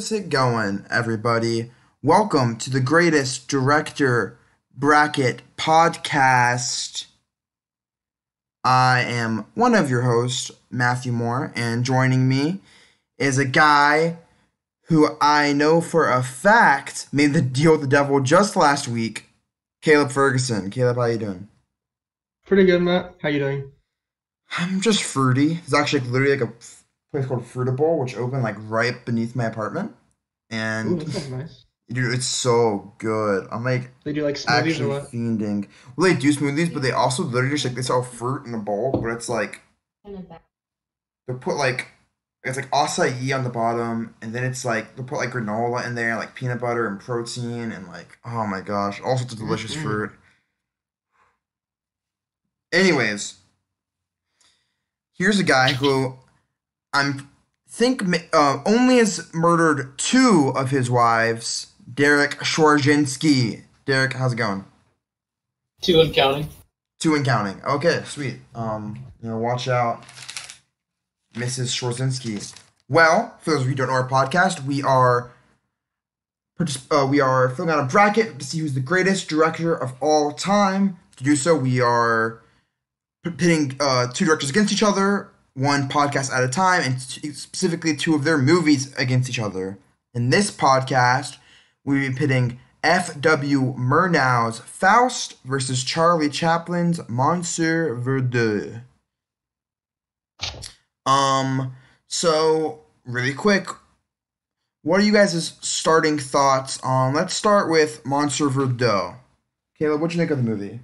How's it going, everybody? Welcome to the greatest director bracket podcast. I am one of your hosts, Matthew Moore, and joining me is a guy who I know for a fact made the deal with the devil just last week, Caleb Ferguson. Caleb, how you doing? Pretty good, Matt. How you doing? I'm just fruity. There's actually literally like a place called Fruitable, which opened like right beneath my apartment. Ooh, And that sounds nice. dude, it's so good. I'm like They do like smoothies or actually what? fiending. Well, they do smoothies, but they also literally just like they sell fruit in a bowl, but it's like they put like it's like acai on the bottom, and then it's like they put like granola in there, like peanut butter and protein, and like oh my gosh, all sorts of delicious Mm-mm. fruit. Anyways, here's a guy who I'm think only has murdered two of his wives. Derek Schwarzinski. Derek, how's it going? Two and counting. Two and counting. Okay, sweet. Watch out, Mrs. Schwarzinski. Well, for those of you who don't know our podcast, we are filling out a bracket to see who's the greatest director of all time. To do so, we are pitting two directors against each other, one podcast at a time, and specifically two of their movies against each other. In this podcast, we'll be pitting F.W. Murnau's Faust versus Charlie Chaplin's Monsieur Verdoux. So really quick, what are you guys' starting thoughts on? Let's start with Monsieur Verdoux. Caleb, what'd you think of the movie?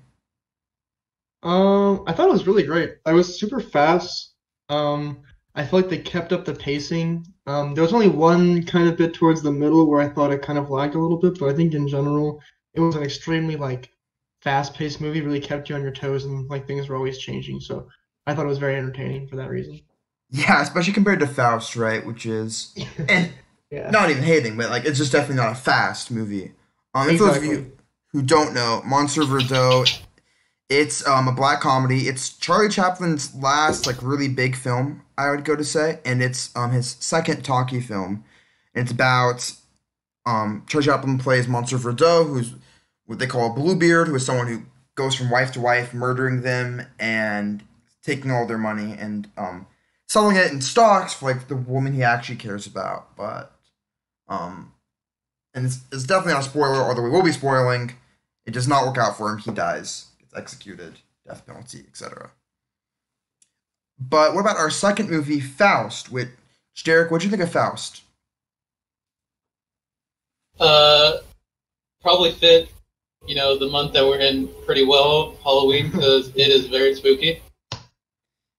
I thought it was really great. I was super fast. I feel like they kept up the pacing. There was only one kind of bit towards the middle where I thought it kind of lagged a little bit, but I think in general it was an extremely like fast-paced movie. Really kept you on your toes, and like things were always changing. So I thought it was very entertaining for that reason. Yeah, especially compared to Faust, right? Which is, and Yeah, not even hating, but like it's just definitely not a fast movie. And for those of exactly. you who don't know, Monsieur Verdoux, it's a black comedy. It's Charlie Chaplin's last like really big film, I would go to say, and it's his second talkie film. And it's about Charlie Chaplin plays Monsieur Verdoux, who's what they call a bluebeard, who is someone who goes from wife to wife, murdering them and taking all their money and selling it in stocks for like the woman he actually cares about. But um, and it's definitely not a spoiler, although we will be spoiling. It does not work out for him. He dies, gets executed, death penalty, etc. But what about our second movie, Faust? Which Derek, what'd you think of Faust? Uh, Probably fit, the month that we're in pretty well, Halloween, because it is very spooky.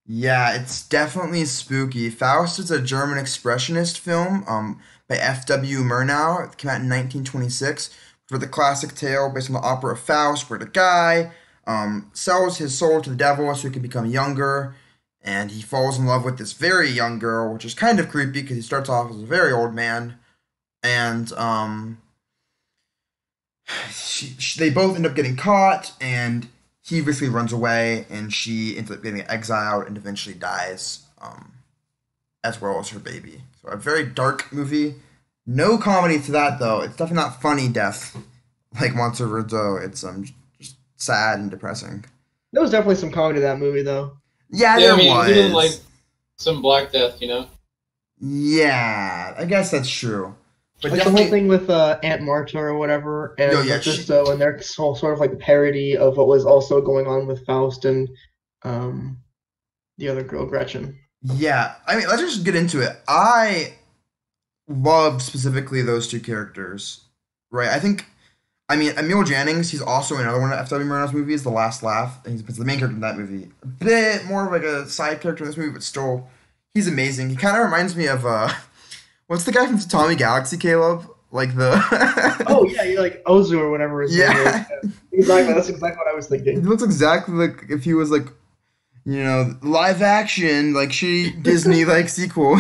Yeah, it's definitely spooky. Faust is a German expressionist film by F.W. Murnau. It came out in 1926 for the classic tale based on the opera of Faust, where the guy sells his soul to the devil so he can become younger, and he falls in love with this very young girl, which is kind of creepy because he starts off as a very old man, and they both end up getting caught, and he basically runs away, and she ends up getting exiled and eventually dies, as well as her baby. So a very dark movie. No comedy to that though. It's definitely not funny death like Monster Verdo. It's just sad and depressing. There was definitely some comedy to that movie though. Yeah, Yeah, I there mean, even like was. some Black Death. Yeah, I guess that's true. But Like the whole definitely, thing with Aunt Marta or whatever no, and yeah, Mephisto and their whole sort of like parody of what was also going on with Faust and um the other girl Gretchen. yeah. I mean, let's just get into it. I loved specifically those two characters, right? I mean, Emil Jannings, he's also in another one of F.W. Murnau's movies, The Last Laugh, and he's the main character in that movie. A bit more of like a side character in this movie, but still, he's amazing. He kind of reminds me of, what's the guy from Tommy Galaxy, Caleb? Like Oh the, yeah, you're like Ozu or whatever his name is. yeah, Yeah. Exactly, that's exactly what I was he thinking. looks exactly like if he was like, live action, like Disney like sequel,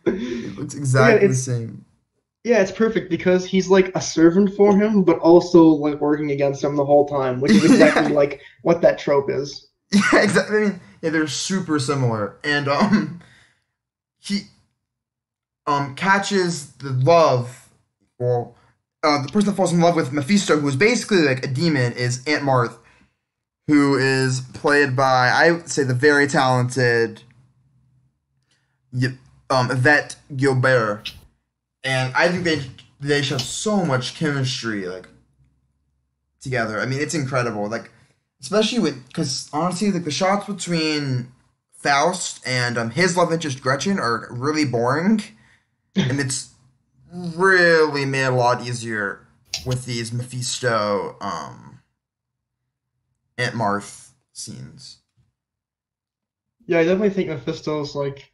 It looks But yeah, exactly the same. it's perfect because he's like a servant for him, but also like working against him the whole time, which is exactly Yeah. like what that trope is. Yeah, exactly. I mean, yeah, they're super similar, and he catches the love, or the person that falls in love with Mephisto, who is basically like a demon, is Aunt Marthe, who is played by, I would say, the very talented Yvette Gilbert, and I think they show so much chemistry like together. I mean, it's incredible. Like, especially with, because honestly, like the shots between Faust and his love interest Gretchen are really boring, and it's really made a lot easier with these Mephisto Aunt Marthe scenes. Yeah, I definitely think Mephisto's like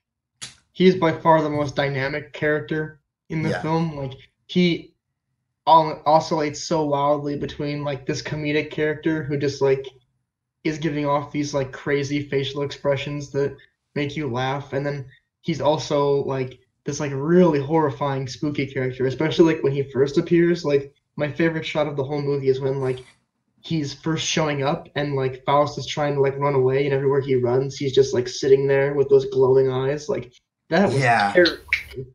he's by far the most dynamic character in the Yeah. film. Like he oscillates so wildly between like this comedic character who just like is giving off these like crazy facial expressions that make you laugh, and then he's also like this like really horrifying spooky character, especially like when he first appears. Like my favorite shot of the whole movie is when like he's first showing up and like Faust is trying to like run away, and everywhere he runs he's just like sitting there with those glowing eyes. Like that was Yeah. terrifying.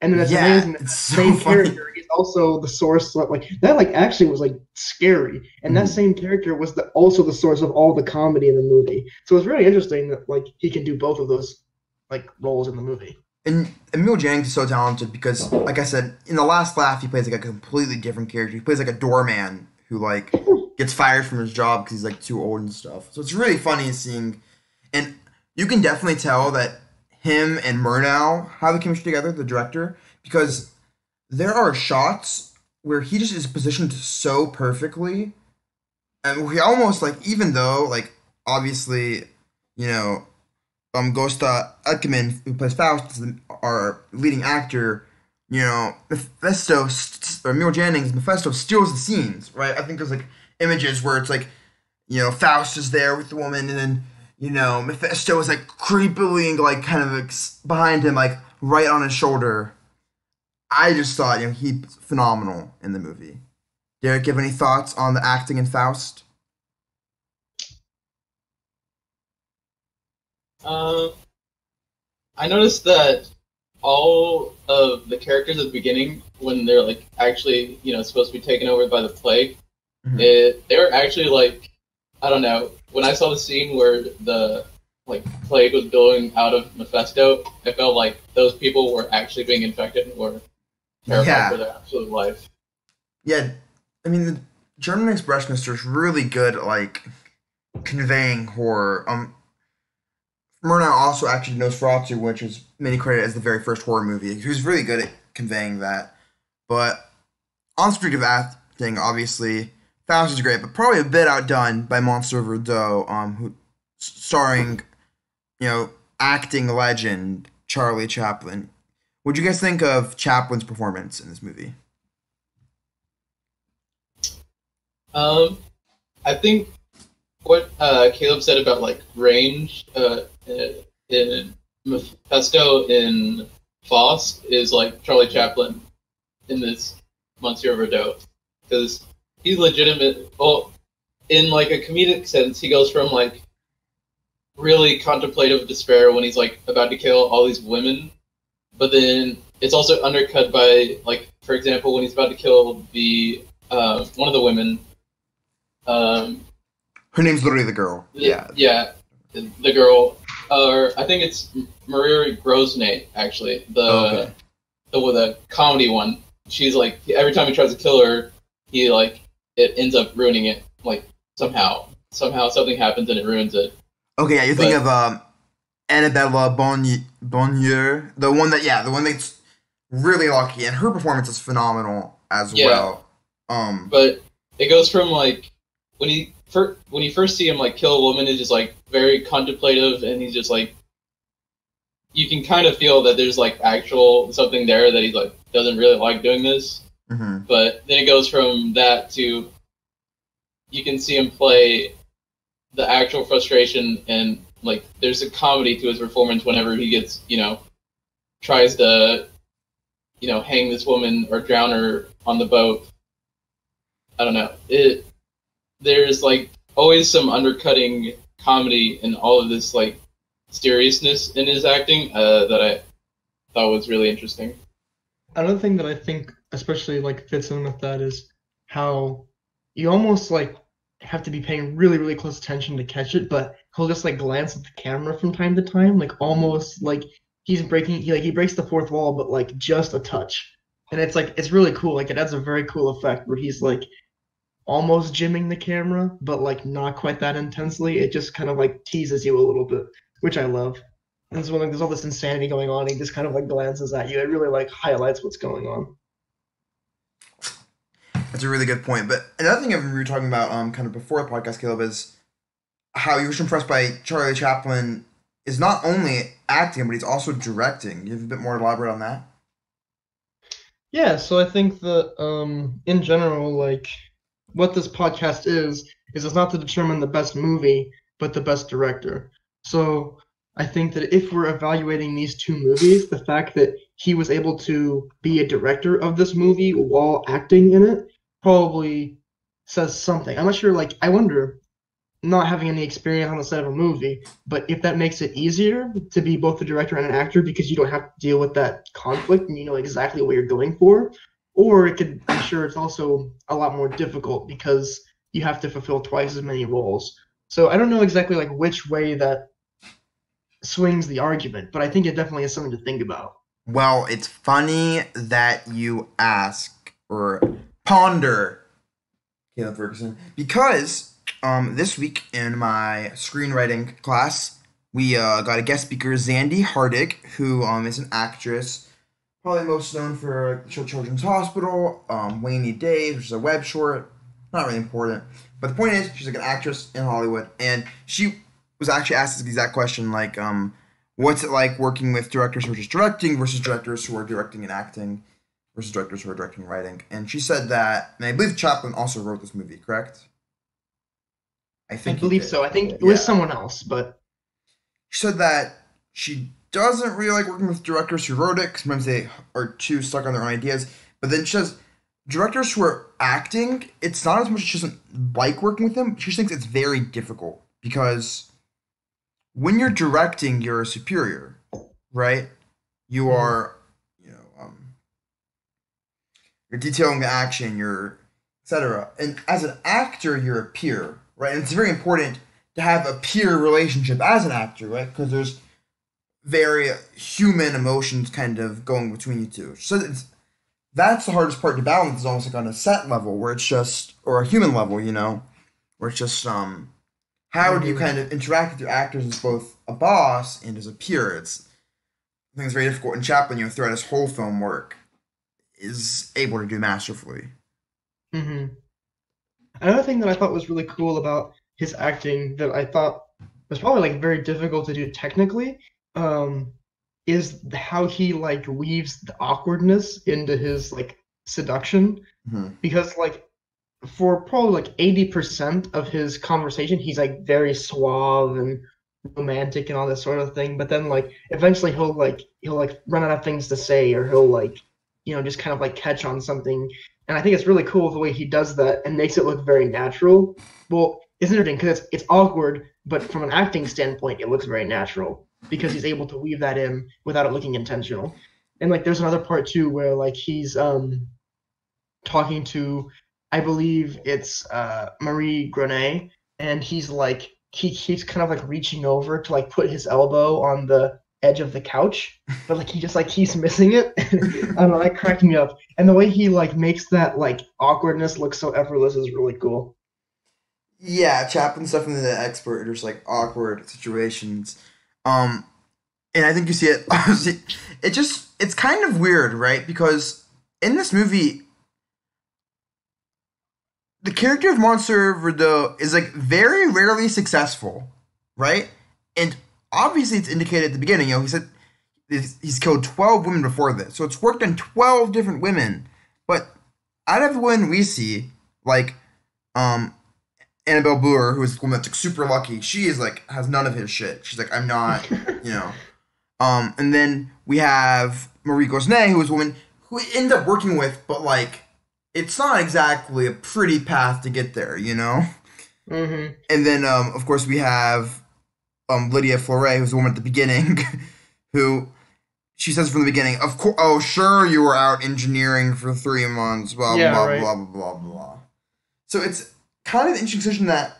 And then it's Yeah, amazing that it's the so same funny. character is also the source of, like that like actually was like scary. And that Mhm. same character was also the source of all the comedy in the movie. So it's really interesting that like he can do both of those like roles in the movie. And Emil Jannings is so talented because, like I said, in The Last Laugh, he plays like a completely different character. He plays like a doorman who like gets fired from his job because he's like too old and stuff. So it's really funny seeing, and you can definitely tell that him and Murnau have the chemistry together, the director, because there are shots where he just is positioned so perfectly, and we almost like, even though like obviously, you know, Gosta Ekman, who plays Faust, is our leading actor. You know, Mephisto, or Emil Jannings, Mephisto steals the scenes, right? I think there's like images where it's like, you know, Faust is there with the woman, and then, you know, Mephisto is like creepily, like, kind of like, behind him, like, right on his shoulder. I just thought, you know, he's phenomenal in the movie. Derek, you have any thoughts on the acting in Faust? I noticed that all of the characters at the beginning, when they're like actually, supposed to be taken over by the plague, Mhm. they were actually like, I don't know. When I saw the scene where the like plague was going out of Mephisto, I felt like those people were actually being infected and were terrified Yeah. for their absolute life. Yeah, I mean, the German expressionist is really good at, like, conveying horror. Murnau also actually knows Nosferatu, which is many credited as the very first horror movie. He was really good at conveying that. But on street of acting, obviously, Faust is great, but probably a bit outdone by Monsieur Verdoux, who starring, you know, acting legend Charlie Chaplin. What do you guys think of Chaplin's performance in this movie? I think what Caleb said about like range in Mephisto in Faust is like Charlie Chaplin in this Monsieur Verdoux, because he's legitimate. Well, in like a comedic sense, he goes from like really contemplative despair when he's like about to kill all these women, but then it's also undercut by like, for example, when he's about to kill the one of the women. Her name's literally the girl. Yeah. Yeah, the girl, or I think it's Maria Grosnay, actually, the comedy one. She's like, every time he tries to kill her, he like, it ends up ruining it. Like somehow something happens and it ruins it. Okay, yeah, you think of Annabella Bonnier, the one that's really lucky, and her performance is phenomenal as well. But it goes from like when you first see him like kill a woman, is just like very contemplative, and he's just like, you can kind of feel that there's like actual something there that he's like doesn't really like doing this. Mm-hmm. But then it goes from that to, you can see him play the actual frustration, and like there's a comedy to his performance whenever he gets, tries to, hang this woman or drown her on the boat. I don't know. There's like always some undercutting comedy in all of this like seriousness in his acting that thought was really interesting. Another thing that I think especially like fits in with that is how you almost like have to be paying really, really close attention to catch it, but he'll just like glance at the camera from time to time, like almost like he breaks the fourth wall, but like just a touch. And it's like it's really cool. Like it adds a very cool effect where he's like almost jimming the camera, but like not quite that intensely. It just kind of like teases you a little bit, which I love. And so like there's all this insanity going on, he just kind of like glances at you. It really like highlights what's going on. That's a really good point. But another thing we were talking about, kind of before the podcast, Caleb, is how you were so impressed by Charlie Chaplin is not only acting, but he's also directing. You have a bit more to elaborate on that? Yeah, so I think that in general, like what this podcast is it's not to determine the best movie, but the best director. So I think that if we're evaluating these two movies, the fact that he was able to be a director of this movie while acting in it probably says something. I'm not sure, like, I wonder, not having any experience on the set of a movie, but if that makes it easier to be both a director and an actor because you don't have to deal with that conflict and you know exactly what you're going for, or it could, I'm sure it's also a lot more difficult because you have to fulfill twice as many roles. So I don't know exactly like which way that swings the argument, but I think it definitely is something to think about. Well, it's funny that you ask or ponder, Caleb Ferguson, because this week in my screenwriting class, we got a guest speaker, Zandy Hardig, who is an actress, probably most known for Children's Hospital, Rainy Days, which is a web short, not really important. But the point is, she's like an actress in Hollywood, and she was actually asked this exact question, like, what's it like working with directors who are just directing versus directors who are directing and acting versus directors who are directing and writing? And she said that, and I believe Chaplin also wrote this movie, correct? I I think he believe did. so. I think it Yeah. was someone else, but She said that she doesn't really like working with directors who wrote it 'cause sometimes they are too stuck on their own ideas. But then she says directors who are acting, it's not as much she doesn't like working with them. She just thinks it's very difficult because when you're directing, you're a superior, right? You Mhm. are, you know, you're detailing the action, you're etc. And as an actor, you're a peer, right? And it's very important to have a peer relationship as an actor, right? Because there's very human emotions kind of going between you two. So that's the hardest part to balance. Is almost like on a set level where it's just, or a human level, where it's just how do you Mhm. kind of interact with your actors as both a boss and as a peer? I think it's very difficult. And Chaplin, throughout his whole film work, is able to do masterfully. Mhm. Another thing that I thought was really cool about his acting that I thought was probably like very difficult to do technically, um, is how he like weaves the awkwardness into his like seduction. Hmm. Because like for probably like 80% of his conversation, he's like very suave and romantic and all this sort of thing. But then like eventually he'll like run out of things to say, or he'll like just kind of like catch on something. And I think it's really cool the way he does that and makes it look very natural. Well, it's interesting because it's awkward, but from an acting standpoint, it looks very natural because he's able to weave that in without it looking intentional. And like there's another part too where like he's talking to, I believe it's Marie Grenet, and he's like he keeps kind of like reaching over to like put his elbow on the edge of the couch, but like he just like keeps missing it. I don't know, that cracked me up. And the way he like makes that like awkwardness look so effortless is really cool. Yeah, Chaplin's definitely the expert in just like awkward situations. Um, and I think you see it. It's kind of weird, right? Because in this movie, the character of Monsieur Verdoux is like very rarely successful, right? And obviously, it's indicated at the beginning. He said he's killed 12 women before this, so it's worked on 12 different women. But out of the women we see, like um, Annabelle Bloor, who is the woman that's like super lucky, she is like has none of his shit. She's like, I'm not, you know. And then we have Marie Gosnay, who is a woman who we end up working with, but like it's not exactly a pretty path to get there, you know? Hmm. And then of course we have Lydia Fleuret, who's the woman at the beginning, who she says from the beginning, of course, oh, sure, you were out engineering for 3 months, blah, Yeah, blah, right. blah, blah, blah, blah. So it's kind of an interesting decision that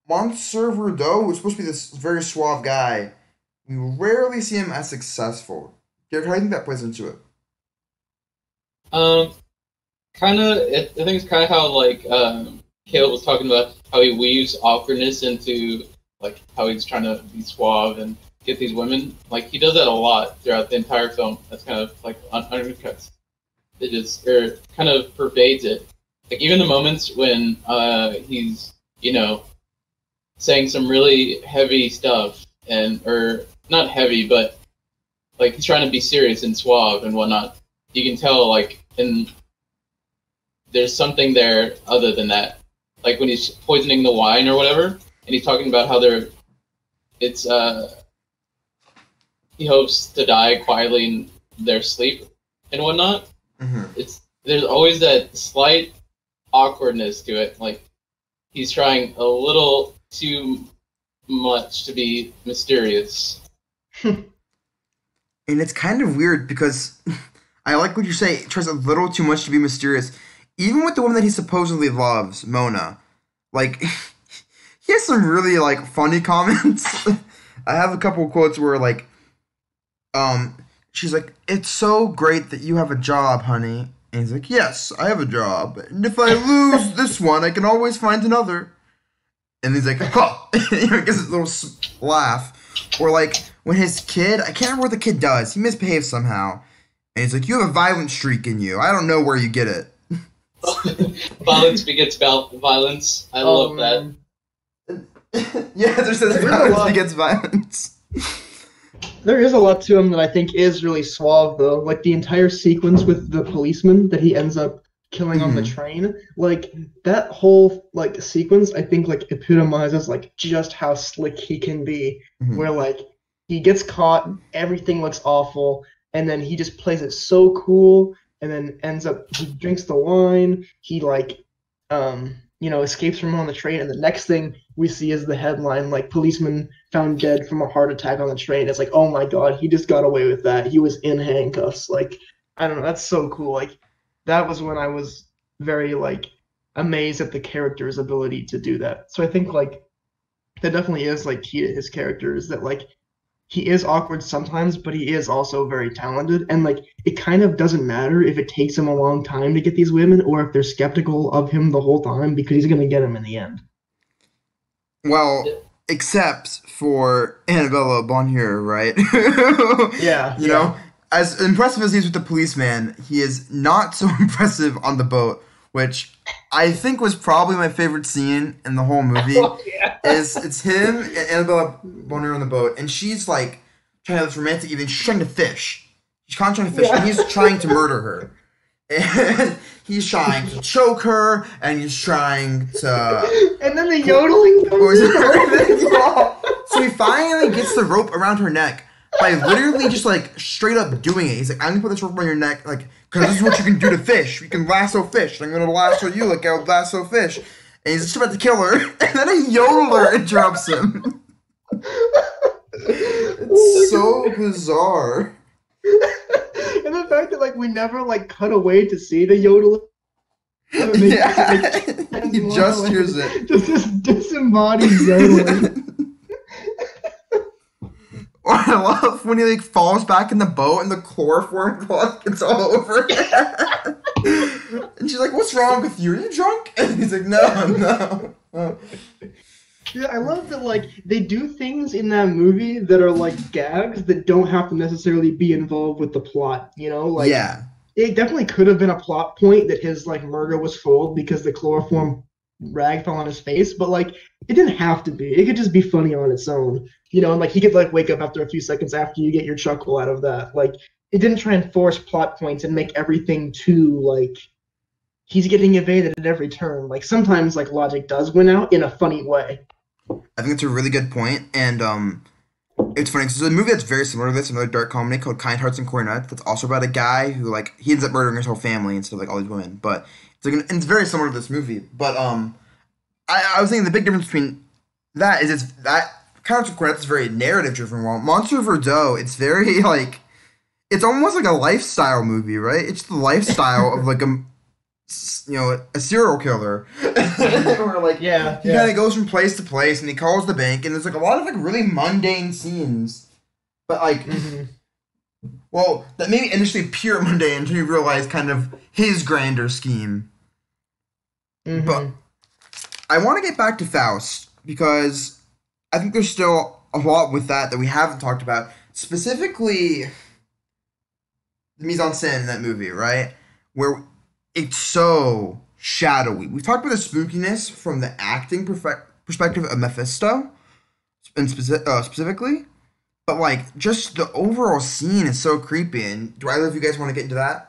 Monsieur Verdoux was supposed to be this very suave guy. We rarely see him as successful. Derek, how do you think that plays into it? Um, kind of. I think it's kind of how like Caleb was talking about how he weaves awkwardness into like how he's trying to be suave and get these women. Like he does that a lot throughout the entire film. That's kind of like undercuts. It just kind of pervades it. Like even the moments when he's saying some really heavy stuff or not heavy, but like he's trying to be serious and suave and whatnot. You can tell like there's something there other than that. Like when he's poisoning the wine or whatever, and he's talking about how it's he hopes to die quietly in their sleep and whatnot. Mm-hmm. There's always that slight awkwardness to it. Like he's trying a little too much to be mysterious. And it's kind of weird because I like what you say. It tries a little too much to be mysterious. Even with the woman that he supposedly loves, Mona, like he has some really like funny comments. I have a couple of quotes where like, she's like, "It's so great that you have a job, honey." And he's like, "Yes, I have a job. And if I lose this one, I can always find another." And he's like, "Huh." He gets a little laugh. Or like when his kid, I can't remember what the kid does. He misbehaves somehow. And he's like, "You have a violent streak in you. I don't know where you get it." Violence begets violence. I love that. Yeah, there's violence begets violence. There is a lot to him that I think is really suave, though. Like the entire sequence with the policeman that he ends up killing on the train. Like that whole like sequence, I think like epitomizes like just how slick he can be. Mm-hmm. Where like he gets caught, everything looks awful, and then he just plays it so cool, and then ends up he drinks the wine. He like escapes from on the train, and the next thing we see is the headline like policeman found dead from a heart attack on the train. It's like, oh my god, he just got away with that. He was in handcuffs. Like, I don't know, that's so cool. Like that was when I was very like amazed at the character's ability to do that. So I think like that definitely is like key to his character, is that like he is awkward sometimes, but he is also very talented. And like it kind of doesn't matter if it takes him a long time to get these women or if they're skeptical of him the whole time, because he's gonna get them in the end. Well, except for Annabella Bonheur, right? Yeah. You know, as impressive as he is with the policeman, he is not so impressive on the boat, which I think was probably my favorite scene in the whole movie. Oh, yeah. It's him and Annabella Bonheur on the boat, and she's like trying to have this romantic evening. She's trying to fish. She's constantly trying to fish, and he's trying to murder her. And he's trying to choke her, and he's trying to... And then the yodeling comes in. So he finally gets the rope around her neck by literally just like straight up doing it. He's like, "I'm gonna put this rope around your neck, like, because this is what you can do to fish. You can lasso fish. I'm gonna lasso you like I would lasso fish." And he's just about to kill her, and then a yodeler interrupts him. It's so bizarre. And the fact that like we never like cut away to see the yodeler. Yeah, he just hears it. Just this disembodied yodeling. Or I love when he like falls back in the boat and the chloroform cloth gets all over it. And she's like, "What's wrong with you? Are you drunk?" And he's like, "No." Yeah, I love that like they do things in that movie that are like gags that don't have to necessarily be involved with the plot, you know? Like yeah. It definitely could have been a plot point that his like murder was foiled because the chloroform rag fell on his face, but like it didn't have to be. It could just be funny on its own. You know, and like he could like wake up after a few seconds after you get your chuckle out of that. Like it didn't try and force plot points and make everything too like he's getting evaded at every turn. Like sometimes like logic does win out in a funny way. I think it's a really good point, and it's funny because there's a movie that's very similar to this, another dark comedy called Kind Hearts and Coronets. That's also about a guy who like he ends up murdering his whole family instead of like all these women. But it's like and it's very similar to this movie. But I was thinking the big difference between that is it's that Kind Hearts and Coronets is very narrative driven. While Monsieur Verdoux, it's very like it's almost like a lifestyle movie, right? It's the lifestyle of like a serial killer, or like Yeah, he kind yeah. of goes from place to place, and he calls the bank, and there's like a lot of like really mundane scenes, but like, Hmm. well, that maybe initially pure mundane until you realize kind of his grander scheme. But Hmm. I want to get back to Faust because I think there's still a lot with that we haven't talked about, specifically the mise en scène in that movie, right? Where it's so shadowy. We've talked about the spookiness from the acting perspective of Mephisto, and specifically, but like just the overall scene is so creepy. And do either of you guys want to get into that?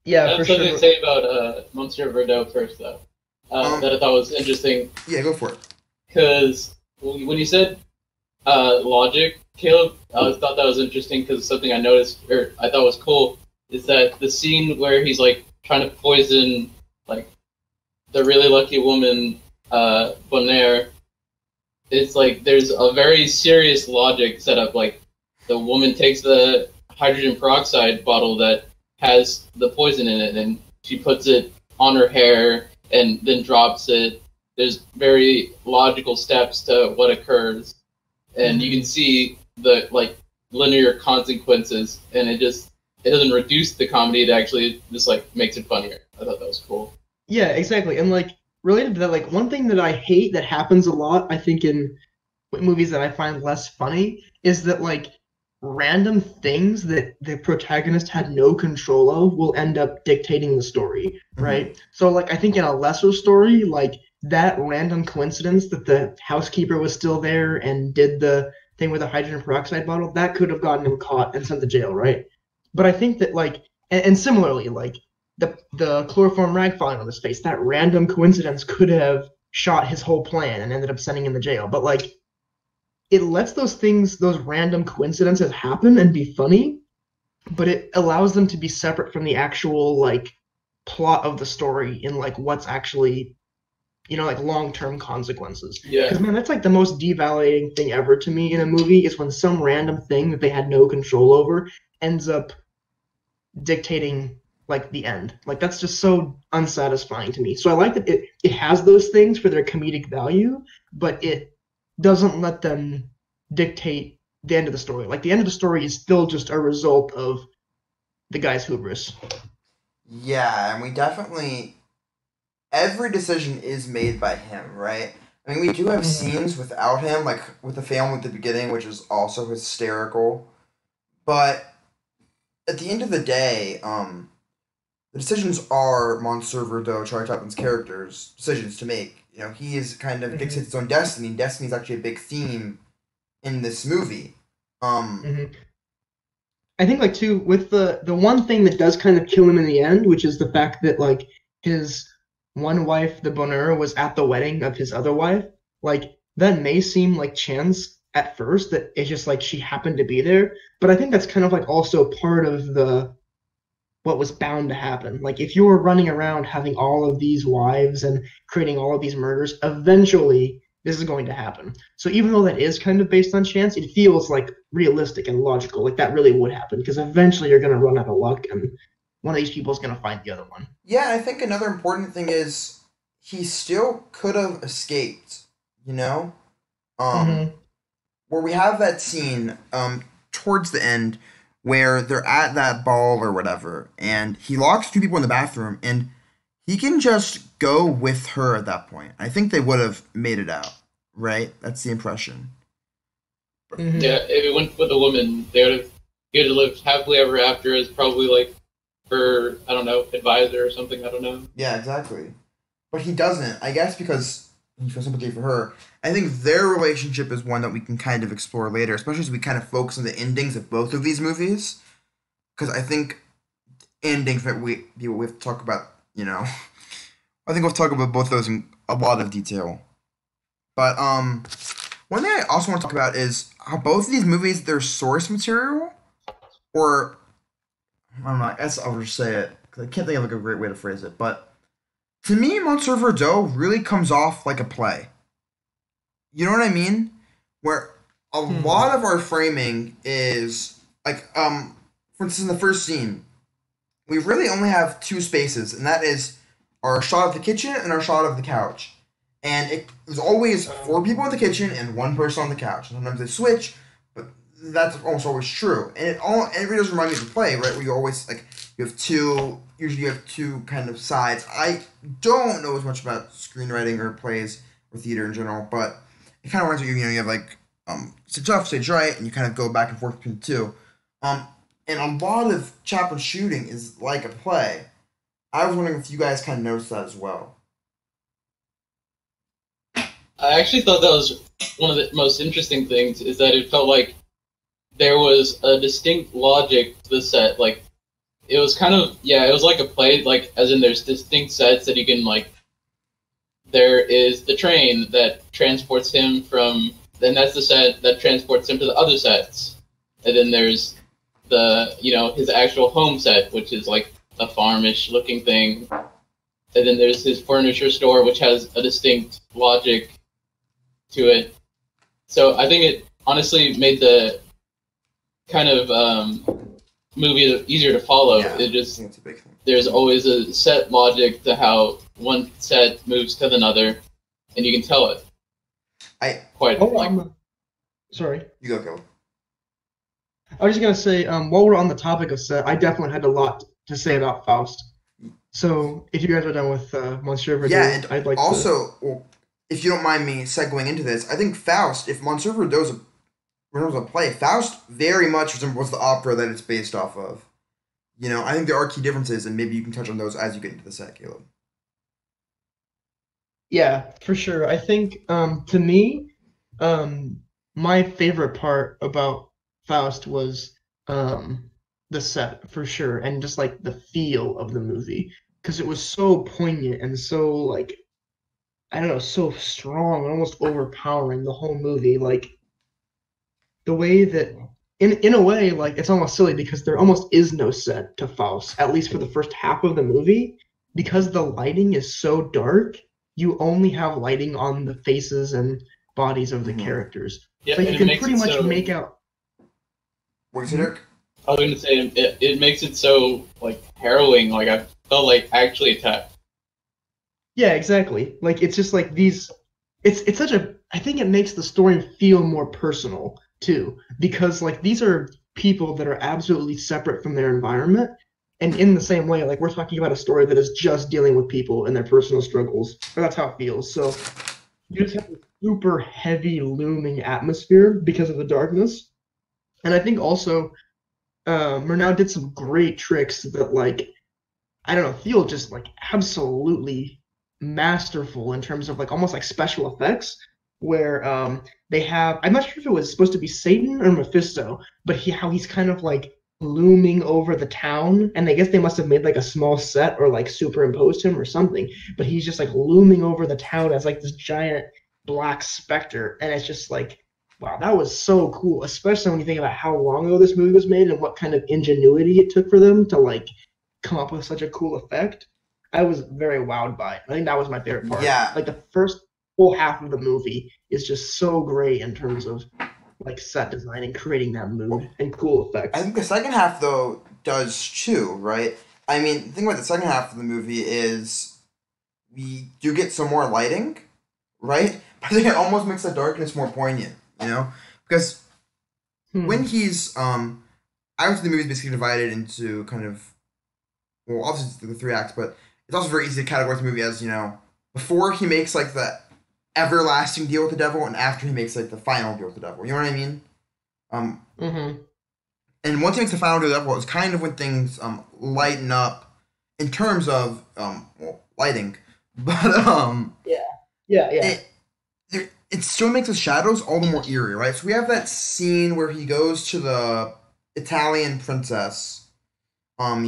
Yeah, I for have something to sure. say about Monsieur Verdoux first, though. That I thought was interesting Yeah, go for it. because when you said logic, Caleb, I thought that was interesting because something I noticed or I thought was cool is that the scene where he's like trying to poison like the really lucky woman, Bonaire, it's like there's a very serious logic set up. Like the woman takes the hydrogen peroxide bottle that has the poison in it, and she puts it on her hair and then drops it. There's very logical steps to what occurs, and you Hmm. can see the like linear consequences, and it doesn't reduce the comedy. It actually just like makes it funnier. I thought that was cool. Yeah, exactly. And like related to that, like one thing that I hate that happens a lot, I think in movies that I find less funny, is that like random things that the protagonist had no control of will end up dictating the story, Hmm. right? So like I think in a lesser story, like that random coincidence that the housekeeper was still there and did the thing with the hydrogen peroxide bottle, that could have gotten him caught and sent to jail, right? But I think that like and similarly, like the chloroform rag falling on his face, that random coincidence could have shot his whole plan and ended up sending him to jail. But like it lets those things, those random coincidences happen and be funny, but it allows them to be separate from the actual like plot of the story in like what's actually like long-term consequences. Yeah, Because man, that's like the most devalidating thing ever to me in a movie is when some random thing that they had no control over ends up dictating like the end. Like that's just so unsatisfying to me. So I like that it has those things for their comedic value, but it doesn't let them dictate the end of the story. Like the end of the story is still just a result of the guy's hubris. Yeah, and we definitely every decision is made by him, right? I mean, we do have Mm-hmm. scenes without him, like with the family at the beginning, which is also hysterical. But at the end of the day, the decisions are Monsieur Verdeaux, Charlie Chaplin's character's decisions to make. You know, he is kind of dictates Mm-hmm. his own destiny. Destiny is actually a big theme in this movie. Um, Mm-hmm. I think like too with the one thing that does kind of kill him in the end, which is the fact that like his one wife, the Bonheur, was at the wedding of his other wife. Like that may seem like chance at first that it's just like she happened to be there, but I think that's kind of like also part of the what was bound to happen. Like if you were running around having all of these wives and creating all of these murders, eventually this is going to happen. So even though that is kind of based on chance, it feels like realistic and logical. Like that really would happen because eventually you're going to run out of luck and one of these people is going to find the other one. yeah, I think another important thing is he still could have escaped. You know, um, Mm-hmm. where we have that scene towards the end where they're at that ball or whatever, and he locks two people in the bathroom, and he can just go with her at that point. I think they would have made it out, right? That's the impression. Mm-hmm. yeah. If it went with a woman, they would have he would have lived happily ever after as probably like her I don't know advisor or something. I don't know. Yeah, exactly. But he doesn't, I guess, because he feels sympathy for her. I think their relationship is one that we can kind of explore later, especially as we kind of focus on the endings of both of these movies. Because I think endings that we have to talk about, you know, I think we'll talk about both those in a lot of detail. But one thing I also want to talk about is how both of these movies, their source material, or I don't know, I guess I'll just say it because I can't think of like a great way to phrase it. But to me, Monsieur Verdeaux really comes off like a play. You know what I mean? Where a Hmm. lot of our framing is like for instance, in the first scene, we really only have two spaces, and that is our shot of the kitchen and our shot of the couch. And it was always four people in the kitchen and one person on the couch. And sometimes they switch, but that's almost always true. And it really does remind me of the play, right? Where you always like you have two. Usually, you have two kind of sides. I don't know as much about screenwriting or plays or theater in general, but it kind of reminds me. You have like stage left, stage right, and you kind of go back and forth between the two. And a lot of Chaplin shooting is like a play. I was wondering if you guys kind of noticed that as well. I actually thought that was one of the most interesting things, is that it felt like there was a distinct logic to the set. Like, it was kind of, yeah, it was like a play, like, as in there's distinct sets that you can, like, there is the train that transports him from, then that's the set that transports him to the other sets. And then there's the, his actual home set, which is like a farmish looking thing. And then there's his furniture store, which has a distinct logic to it. So I think it honestly made the kind of movie easier to follow. Yeah, it just, I think it's a big thing. there's always a set logic to how one set moves to another, and you can tell it. Sorry. You go. I was just gonna say, while we're on the topic of set, I definitely had a lot to say about Faust. So if you guys are done with Monsieur Verdoux, Yeah, and I'd like also, well, if you don't mind me segueing into this, I think Faust, if Monsieur Verdoux was a play, Faust very much resembles the opera that it's based off of. I think there are key differences, and maybe you can touch on those as you get into the set, Caleb. Yeah, for sure. I think to me, my favorite part about Faust was the set for sure, and just like the feel of the movie, because it was so poignant and so like I don't know, so strong and almost overpowering the whole movie. Like the way that in a way, like it's almost silly because there almost is no set to Faust, at least for the first half of the movie, because the lighting is so dark, you only have lighting on the faces and bodies of the characters. Yeah, So you and can pretty much make out. What is it, Eric? I was going to say, it makes it so, like, harrowing. Like, I felt like actually attacked. Yeah, exactly. Like it's just like these. It's such a. I think it makes the story feel more personal too, because like these are people that are absolutely separate from their environment, and in the same way, like we're talking about a story that is just dealing with people and their personal struggles. Or that's how it feels. So you just have a super heavy looming atmosphere because of the darkness, and I think also Murnau did some great tricks that like I don't know feel just like absolutely masterful in terms of like almost like special effects where they have I'm not sure if it was supposed to be Satan or Mephisto, but how he's kind of like looming over the town, and I guess they must have made like a small set or like superimposed him or something, but he's just like looming over the town as like this giant black specter, and it's just like wow, that was so cool, especially when you think about how long ago this movie was made and what kind of ingenuity it took for them to like come up with such a cool effect. I was very wowed by it. I think that was my favorite part. Yeah. Like the first whole half of the movie is just so great in terms of like set design and creating that mood and cool effects. I think the second half, though, does too, right? I mean, the thing about the second half of the movie is we do get some more lighting, right? But I think it almost makes the darkness more poignant, Because when he's, obviously the movie is basically divided into kind of, well, obviously the three acts, but it's also very easy to categorize the movie as, before he makes, like, the everlasting deal with the devil and after he makes, like, the final deal with the devil. You know what I mean? And once he makes the final deal with the devil, it's kind of when things lighten up in terms of, lighting. But, Yeah. it still makes the shadows all the more eerie, right? So we have that scene where he goes to the Italian princess, and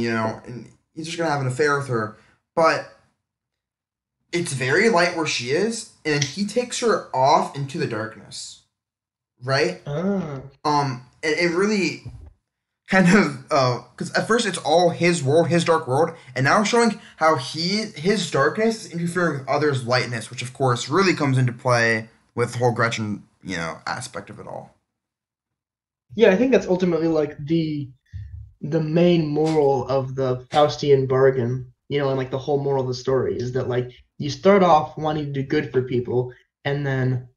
he's just gonna have an affair with her, but it's very light where she is, and he takes her off into the darkness, right? And it really kind of because at first it's all his world, his dark world, and now showing how his darkness is interfering with others' lightness, which of course really comes into play with the whole Gretchen, aspect of it all. Yeah, I think that's ultimately like the main moral of the Faustian bargain, and like the whole moral of the story is that like you start off wanting to do good for people, and then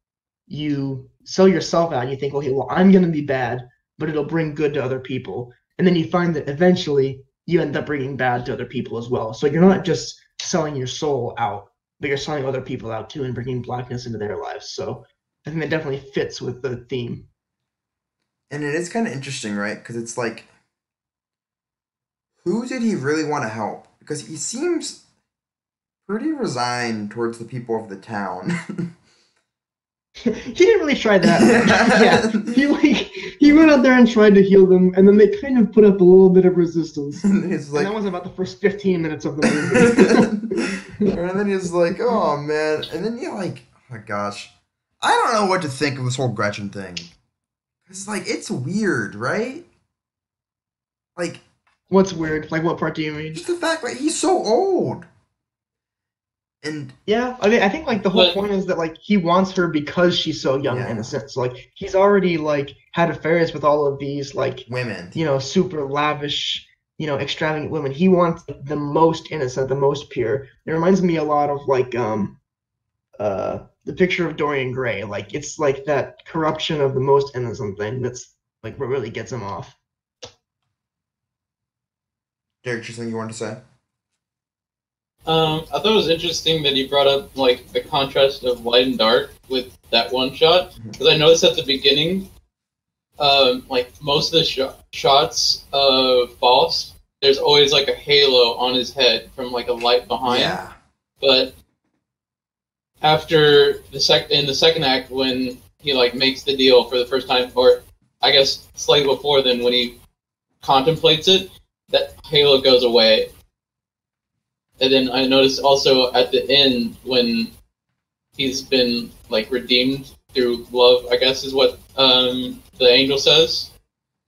you sell yourself out and you think, okay, well, I'm going to be bad, but it'll bring good to other people. And then you find that eventually you end up bringing bad to other people as well. So you're not just selling your soul out, but you're selling other people out too and bringing blackness into their lives. So I think that definitely fits with the theme. And it is kind of interesting, right? Because it's like, who did he really want to help? Because he seems pretty resigned towards the people of the town. He didn't really try that. Yeah, he went out there and tried to heal them, and then they kind of put up a little bit of resistance. He's like, and that was about the first 15 minutes of the movie. and then he's like, oh man, and then you're like, oh my gosh, I don't know what to think of this whole Gretchen thing. It's like, it's weird, right? Like, what's weird? Like, what part do you mean? just the fact that he's so old. And yeah, I mean, I think like the whole point is that like he wants her because she's so young and innocent. So like he's already like had affairs with all of these like women, super lavish, extravagant women. He wants the most innocent, the most pure. It reminds me a lot of like the picture of Dorian Gray. Like it's like that corruption of the most innocent thing that's like what really gets him off. Derek, something you wanted to say? I thought it was interesting that you brought up like the contrast of light and dark with that one shot, because I noticed at the beginning, like most of the shots of Faust, there's always like a halo on his head from like a light behind. Yeah. But after in the second act, when he like makes the deal for the first time, or I guess slightly before then, when he contemplates it, that halo goes away. And then I noticed also at the end when he's been like redeemed through love, I guess is what the angel says.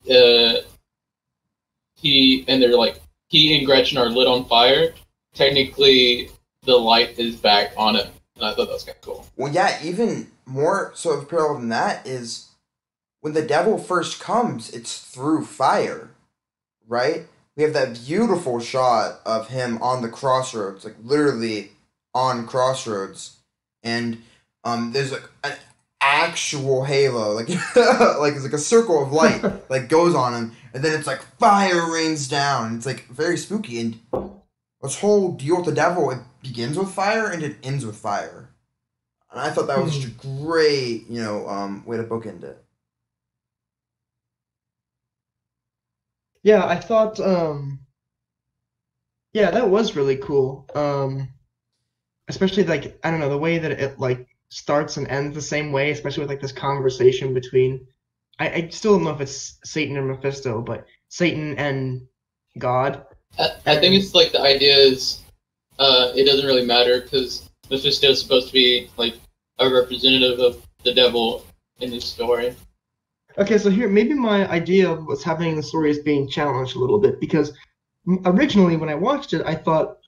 They're like he and Gretchen are lit on fire. Technically, the light is back on him, and I thought that was kind of cool. Well, yeah, even more so of a parallel than that is when the devil first comes, it's through fire, right? We have that beautiful shot of him on the crossroads, like literally on crossroads, and there's like an actual halo, like like it's like a circle of light, like goes on him, and then it's like fire rains down. It's like very spooky, and this whole deal with the devil, it begins with fire and it ends with fire, and I thought that was such a great, way to bookend it. Yeah, I thought, that was really cool. Especially like, I don't know, the way that it like starts and ends the same way, especially with like this conversation between, I still don't know if it's Satan or Mephisto, but Satan and God. I think it's like the idea is, it doesn't really matter because Mephisto is supposed to be like a representative of the devil in this story. Okay, so here, maybe my idea of what's happening in the story is being challenged a little bit, because originally when I watched it, I thought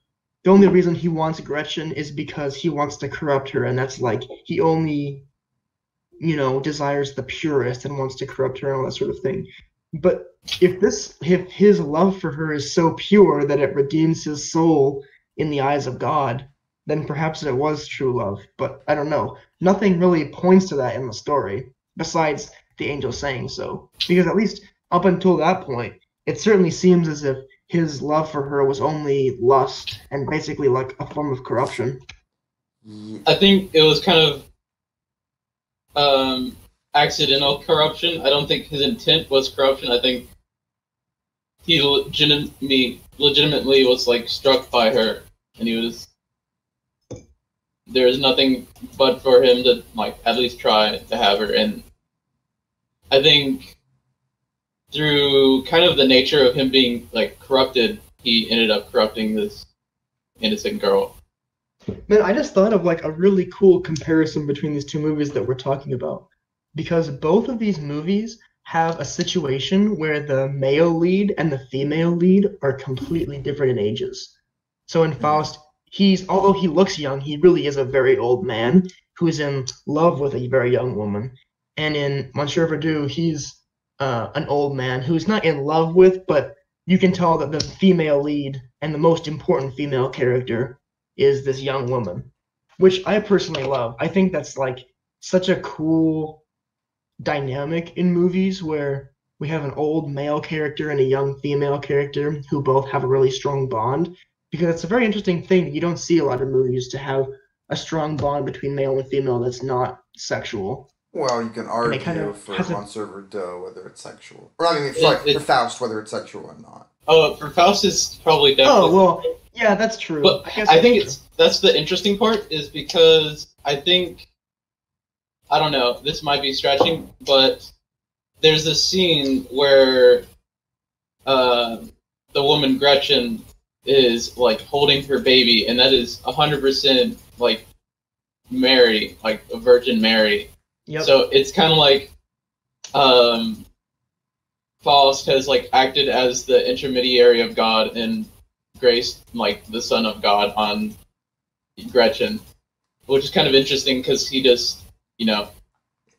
the only reason he wants Gretchen is because he wants to corrupt her, and that's like, he only, desires the purest and wants to corrupt her and all that sort of thing. But if his love for her is so pure that it redeems his soul in the eyes of God, then perhaps it was true love. But I don't know. Nothing really points to that in the story, besides the angel saying so, because at least up until that point, it certainly seems as if his love for her was only lust and basically like a form of corruption. I think it was kind of accidental corruption. I don't think his intent was corruption. I think he legitimately was like struck by her, and there was nothing but for him to like at least try to have her. And I think through kind of the nature of him being like corrupted, he ended up corrupting this innocent girl. Man, I just thought of like a really cool comparison between these two movies that we're talking about, because both of these movies have a situation where the male lead and the female lead are completely different in ages. So in Faust, although he looks young, he really is a very old man who is in love with a very young woman. And in Monsieur Verdoux, he's an old man who's not in love with, but you can tell that the female lead and the most important female character is this young woman, which I personally love. I think that's like such a cool dynamic in movies where we have an old male character and a young female character who both have a really strong bond. Because it's a very interesting thing that you don't see a lot of movies to have a strong bond between male and female that's not sexual. Well, you can And it kind argue of for has a Monsieur Verdoux whether it's sexual. Or, I mean, It, for it, Faust, whether it's sexual or not. for Faust, it's probably oh definitely. well, yeah, that's true. But I guess I that's think true. that's the interesting part is because I think I don't know. This might be stretching, but there's this scene where the woman Gretchen is like holding her baby, and that is 100% like Mary, like a Virgin Mary. Yep. So it's kind of like Faust has like acted as the intermediary of God and graced like the Son of God on Gretchen, which is kind of interesting because he just, you know,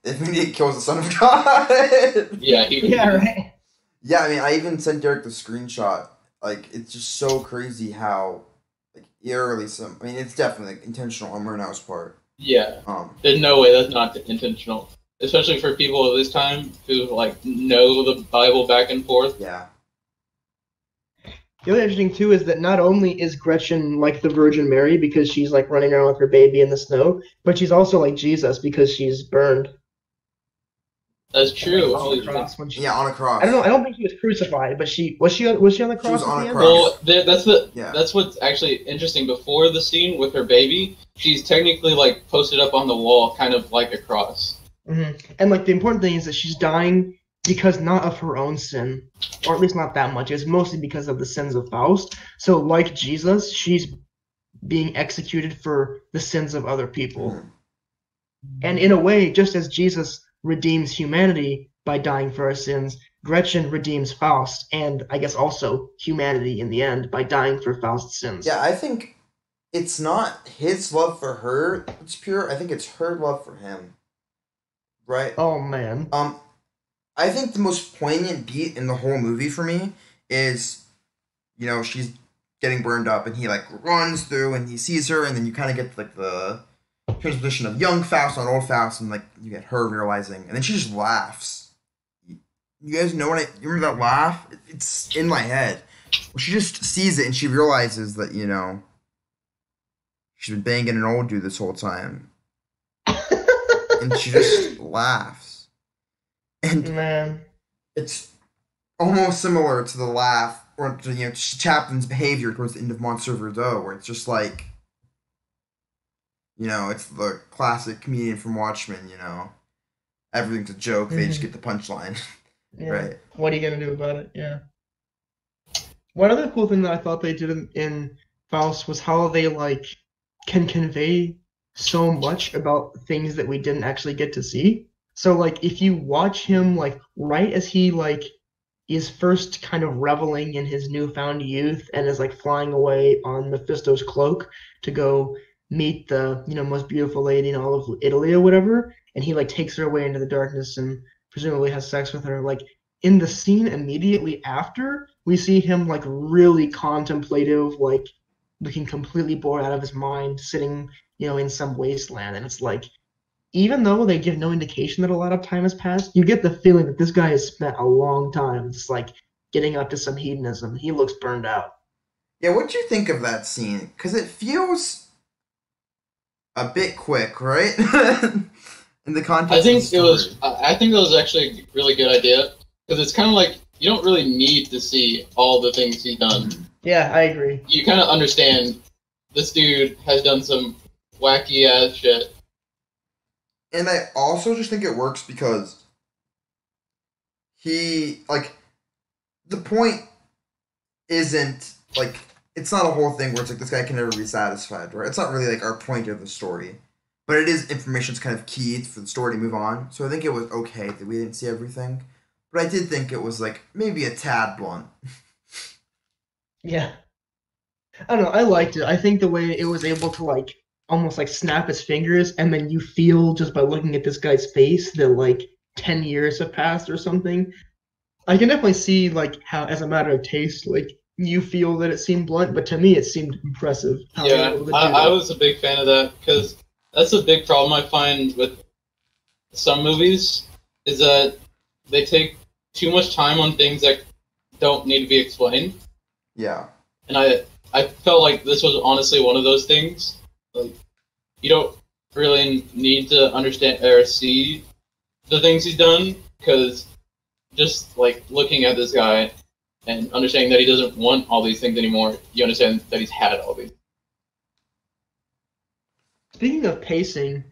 If he kills the Son of God. yeah, he, Yeah, right. Yeah, I mean, I even sent Derek the screenshot. Like, it's just so crazy how, like, eerily some. I mean, it's definitely like, intentional on Murnau's part. yeah. There's no way that's not intentional, especially for people of this time who like know the Bible back and forth. Yeah. The other interesting too is that not only is Gretchen like the Virgin Mary because she's like running around with her baby in the snow, but she's also like Jesus because she's burned. That's true. On the cross when she, Yeah, on a cross. I don't know. I don't think she was crucified, but she was she on the She cross was at on the a end? cross. Well, Yeah. that's what's actually interesting. Before the scene with her baby, she's technically like posted up on the wall, kind of like a cross. Hmm. And like the important thing is that she's dying because not of her own sin, or at least not that much. It's mostly because of the sins of Faust. So like Jesus, she's being executed for the sins of other people. Mhm. And in a way, just as Jesus redeems humanity by dying for our sins, Gretchen redeems Faust, and I guess also humanity in the end by dying for Faust's sins. Yeah, I think it's not his love for her that's pure. I think it's her love for him. Right? Oh man. I think the most poignant beat in the whole movie for me is, you know, she's getting burned up and he like runs through and he sees her and then you kind of get like the transposition of young Faust on old Faust and like you get her realizing and then she just laughs. You guys know you remember that laugh? It's in my head. Well, she just sees it and she realizes that, you know, she's been banging an old dude this whole time. And she just laughs. And Man. it's almost similar to the laugh or to, you know, Chaplin's behavior towards the end of Monsieur Verdoux, where it's just like, you know, it's the classic comedian from Watchmen, you know, everything's a joke, they just get the punchline. Yeah. Right. What are you gonna do about it? Yeah. One other cool thing that I thought they did in Faust was how they like can convey so much about things that we didn't actually get to see. So like if you watch him like right as he like is first kind of reveling in his newfound youth and is like flying away on Mephisto's cloak to go meet the, you know, most beautiful lady in all of Italy or whatever, and he like takes her away into the darkness and presumably has sex with her. Like in the scene immediately after, we see him like really contemplative, like looking completely bored out of his mind, sitting, you know, in some wasteland. And it's like, even though they give no indication that a lot of time has passed, you get the feeling that this guy has spent a long time just like getting up to some hedonism. He looks burned out. Yeah, what'd you think of that scene? Because it feels a bit quick, right? In the context I think of the it was. story. I think it was actually a really good idea because it's kind of like you don't really need to see all the things he's done. Yeah, I agree. You kind of understand this dude has done some wacky ass shit. And I also just think it works because he, like, the point isn't, like, it's not a whole thing where it's like this guy can never be satisfied, right? It's not really, like, our point of the story. But it is information that's kind of key for the story to move on. So I think it was okay that we didn't see everything. But I did think it was, like, maybe a tad blunt. Yeah. I don't know. I liked it. I think the way it was able to like almost like snap his fingers, and then you feel just by looking at this guy's face that like 10 years have passed or something. I can definitely see like how, as a matter of taste, like you feel that it seemed blunt, but to me it seemed impressive how they were Yeah, able to do I that. was a big fan of that because that's a big problem I find with some movies is that they take too much time on things that don't need to be explained, Yeah. and I felt like this was honestly one of those things. Like you don't really need to understand or see the things he's done because just like looking at this guy and understanding that he doesn't want all these things anymore, you understand that he's had all these. Speaking of pacing,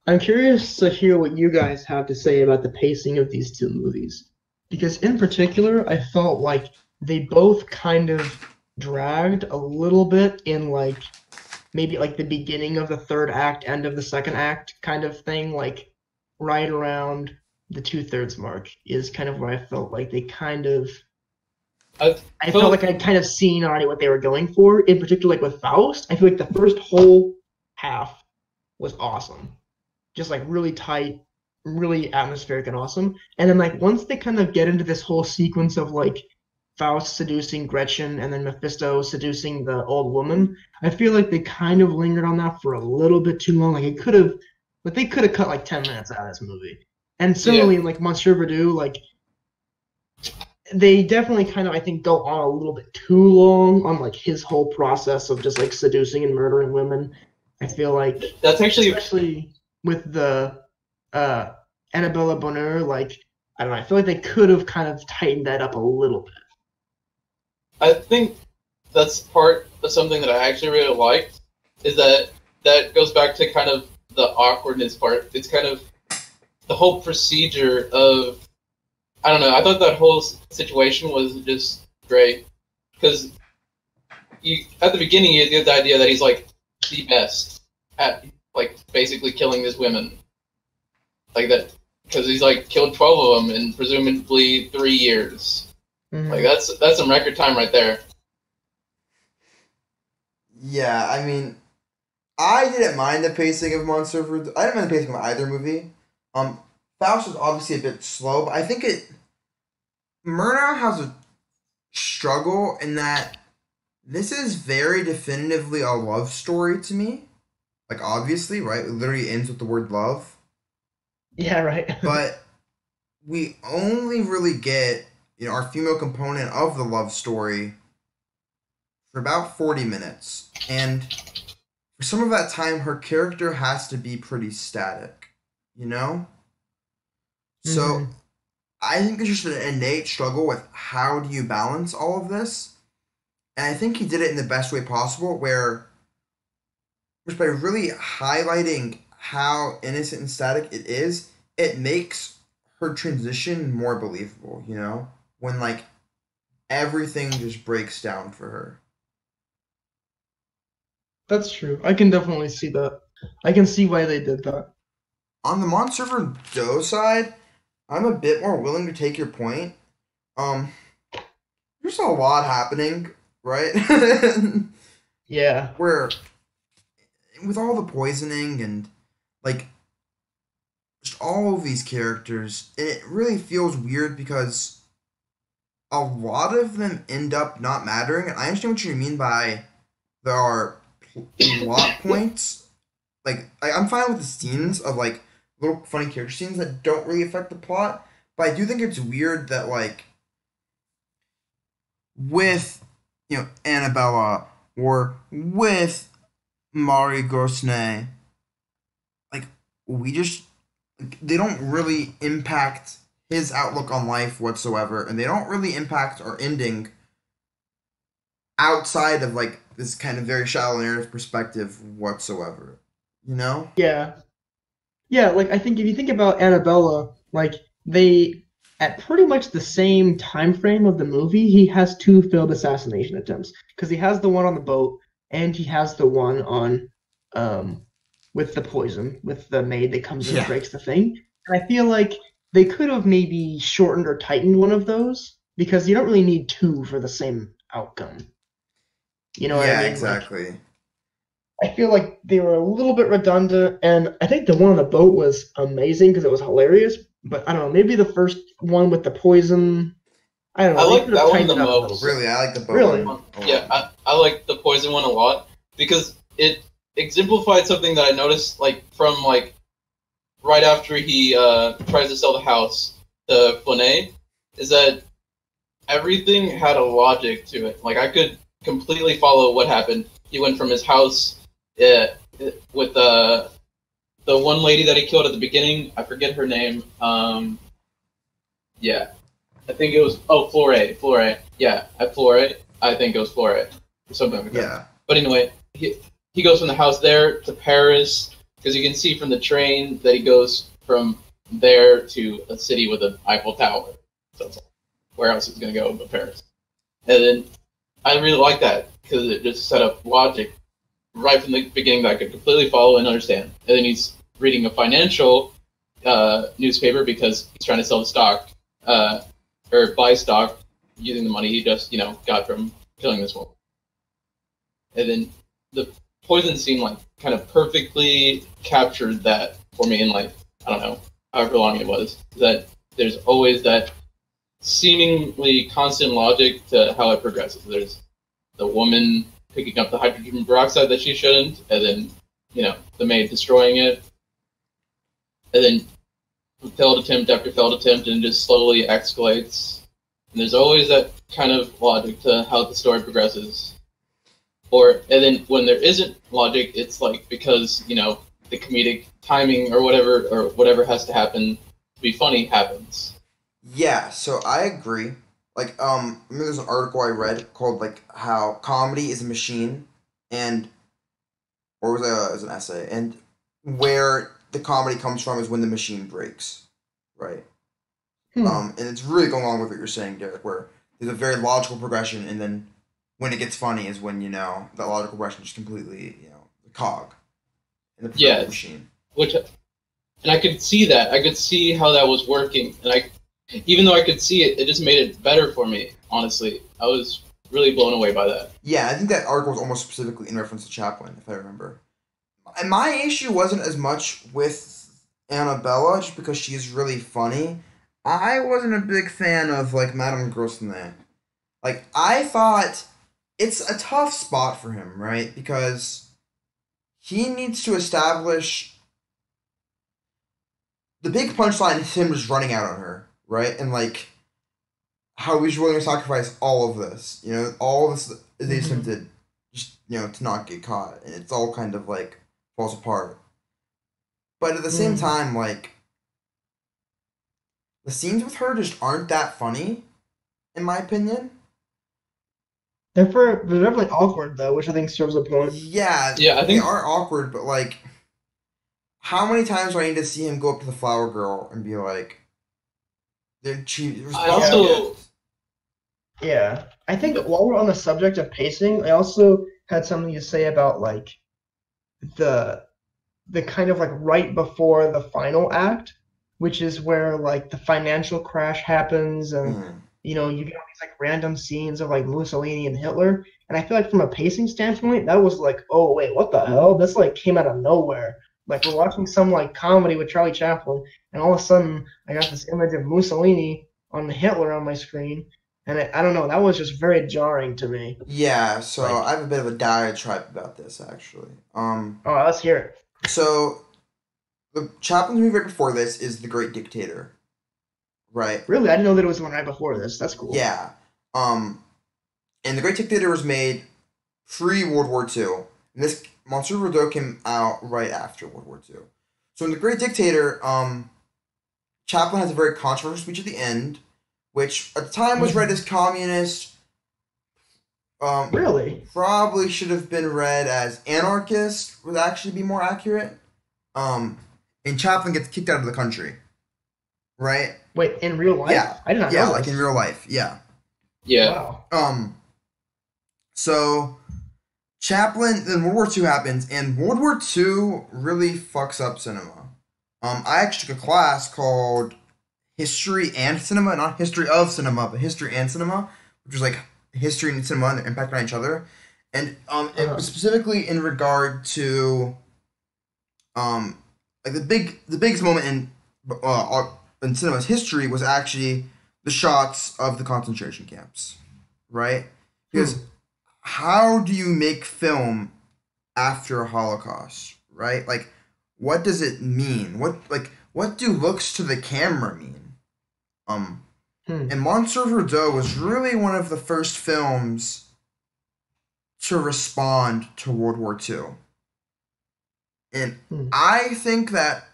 I'm curious to hear what you guys have to say about the pacing of these two movies. Because in particular, I felt like they both kind of dragged a little bit in like maybe like the beginning of the third act, end of the second act kind of thing, like right around the two-thirds mark is kind of where I felt like they kind of I I felt felt like I'd kind of seen already what they were going for. In particular, like with Faust, I feel like the first whole half was awesome, just like really tight, really atmospheric and awesome. And then like once they kind of get into this whole sequence of like Faust seducing Gretchen and then Mephisto seducing the old woman, I feel like they kind of lingered on that for a little bit too long. Like it could have, but they could have cut like 10 minutes out of this movie. And yeah. similarly, like Monsieur Verdoux, like they definitely kind of I think go on a little bit too long on like his whole process of just like seducing and murdering women. I feel like, That's actually especially with the uh, Annabella Bonheur, like I don't know, I feel like they could have kind of tightened that up a little bit. I think that's part of something that I actually really liked is that that goes back to kind of the awkwardness part. It's kind of the whole procedure of I don't know. I thought that whole situation was just great because you at the beginning you get the idea that he's like the best at like basically killing these women like that because he's like killed 12 of them in presumably 3 years. Like Mm-hmm. that's some record time right there. Yeah, I mean, I didn't mind the pacing of Monster Fruit. I didn't mind the pacing of either movie. Um, Faust was obviously a bit slow, but I think it Murnau has a struggle in that this is very definitively a love story to me. Like obviously, right? It literally ends with the word love, Yeah, right. but we only really get our female component of the love story for about 40 minutes, and for some of that time, her character has to be pretty static, you know? So Mm-hmm. I think there's just an innate struggle with how do you balance all of this. And I think he did it in the best way possible, where just by really highlighting how innocent and static it is, it makes her transition more believable, you know? When like everything just breaks down for her. That's true. I can definitely see that. I can see why they did that. On the Mon Doe side, I'm a bit more willing to take your point. Um, there's a lot happening, right? Yeah. Where with all the poisoning and like just all of these characters, it really feels weird because a lot of them end up not mattering. And I understand what you mean by there are plot points. Like I'm fine with the scenes of like little funny character scenes that don't really affect the plot, but I do think it's weird that like with Annabella or with Mari Gosney, like we just they don't really impact his outlook on life whatsoever, and they don't really impact our ending outside of like this kind of very shallow narrative perspective whatsoever. You know? Yeah. Yeah, like I think if you think about Annabella, like they at pretty much the same time frame of the movie, he has two failed assassination attempts because he has the one on the boat and he has the one on um with the poison with the maid that comes in and Yeah. breaks the thing. And I feel like they could have maybe shortened or tightened one of those because you don't really need two for the same outcome. You know what I Yeah, mean? Like exactly. I feel like they were a little bit redundant, and I think the one on the boat was amazing because it was hilarious. But I don't know, maybe the first one with the poison. I don't I know. They like could that have one tightened the it up a little most. bit. Really, I like the bow Really? one a lot. Yeah, I like the poison one a lot because it exemplified something that I noticed, like from like right after he tries to sell the house to Flakes, is that everything had a logic to it. Like I could completely follow what happened. He went from his house with the one lady that he killed at the beginning. I forget her name. Yeah, I think it was Flore. Yeah, at Flore. I think it was Flore or something like that. Yeah. But anyway, he goes from the house there to Paris because you can see from the train that he goes from there to a city with an Eiffel Tower. So it's like, where else is he going to go but Paris? And then I really like that because it just set up logic right from the beginning that I could completely follow and understand. And then he's reading a financial newspaper because he's trying to sell the stock or buy stock using the money he just got from killing this woman. And then the poison scene like kind of perfectly captured that for me in like I don't know however long it was. That there's always that seemingly constant logic to how it progresses. There's the woman picking up the hydrogen peroxide that she shouldn't, and then the maid destroying it, and then failed attempt after failed attempt, and it just slowly escalates. And there's always that kind of logic to how the story progresses. And then when there isn't logic, it's like because the comedic timing or whatever has to happen to be funny happens. Yeah, so I agree. Like, remember there's an article I read called like how comedy is a machine, and or it was an essay, and where the comedy comes from is when the machine breaks, right? And it's really going along with what you're saying, Derek, where there's a very logical progression, and then when it gets funny is when that logical progression is completely the cog in the machine. And I could see that. I could see how that was working, and even though I could see it, it just made it better for me. Honestly, I was really blown away by that. Yeah, I think that article was almost specifically in reference to Chaplin, if I remember. And my issue wasn't as much with Annabella, just because she is really funny. I wasn't a big fan of like Madame Grossenet. Like I thought it's a tough spot for him, right? Because he needs to establish the big punchline is him just running out on her, right? And like how he's willing to sacrifice all of this, all of this they attempted just to not get caught, and it's all kind of like falls apart. But at the same time, like the scenes with her just aren't that funny, in my opinion. They're definitely awkward though, which I think serves a point. Yeah, I think they are awkward, but like, how many times do I need to see him go up to the flower girl and be like, I also Yeah, I think while we're on the subject of pacing, I also had something to say about like the kind of like right before the final act, which is where like the financial crash happens, and you get all these like random scenes of like Mussolini and Hitler, and I feel like from a pacing standpoint, that was like, oh wait, what the hell? This like came out of nowhere. Like we're watching some like comedy with Charlie Chaplin, and all of a sudden I got this image of Mussolini on Hitler on my screen, and I don't know, that was just very jarring to me. Yeah, so I have a bit of a diatribe about this actually. Oh, let's hear it. So the Chaplin movie right before this is The Great Dictator, right? Really, I didn't know that it was the one right before this. That's cool. Yeah, and The Great Dictator was made pre-World War II. And this Monsieur Verdoux came out right after World War II. So in The Great Dictator, Chaplin has a very controversial speech at the end, which at the time was read as communist. Really? Probably should have been read as anarchist, would actually be more accurate. And Chaplin gets kicked out of the country. Right? Wait, in real life? Yeah. I did not know Yeah, like this. in real life. Yeah. Yeah. Wow. So Chaplin, then World War II happens, and World War II really fucks up cinema. I actually took a class called History and Cinema, not History of Cinema, but History and Cinema, which was like history and cinema and their impact on each other. And it was specifically in regard to like the biggest moment in cinema's history was actually the shots of the concentration camps, right? Hmm. Because how do you make film after a Holocaust, right? Like, what does it mean? What do looks to the camera mean? Um, Hmm. and Monsieur Verdoux was really one of the first films to respond to World War II. And Hmm. I think that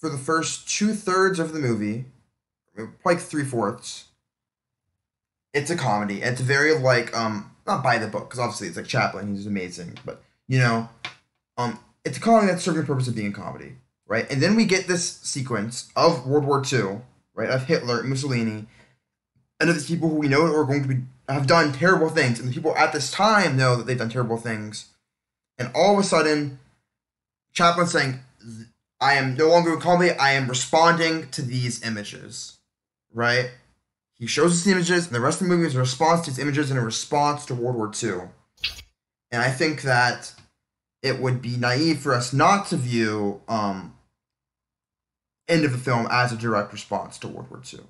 for the first 2/3 of the movie, like 3/4, it's a comedy. It's very like not by the book because obviously it's like Chaplin, he's amazing, but you know, it's a comedy that's serving the purpose of being a comedy, right? And then we get this sequence of World War II, right, of Hitler, Mussolini, and of these people who we know are going to be have done terrible things, and the people at this time know that they've done terrible things, and all of a sudden, Chaplin's saying, "I am no longer a comedy. I am responding to these images," right? He shows us the images, and the rest of the movie is a response to these images and a response to World War II. And I think that it would be naive for us not to view end of the film as a direct response to World War II.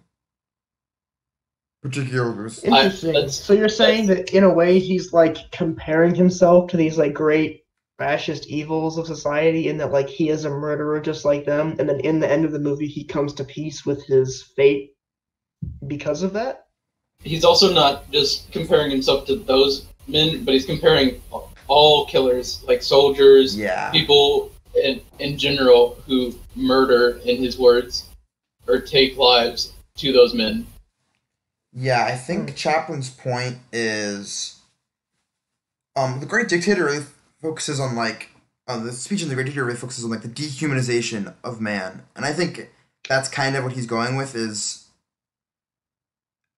Particularly, Interesting. So you're saying that in a way he's like comparing himself to these like great fascist evils of society, and that like he is a murderer just like them, and then in the end of the movie he comes to peace with his fate because of that? He's also not just comparing himself to those men, but he's comparing all killers, like soldiers, yeah, people in general who murder, in his words, or take lives, to those men. yeah. I think Chaplin's point is, the Great Dictator really focuses on like the speech in the Great Dictator really focuses on like the dehumanization of man, and I think that's kind of what he's going with. Is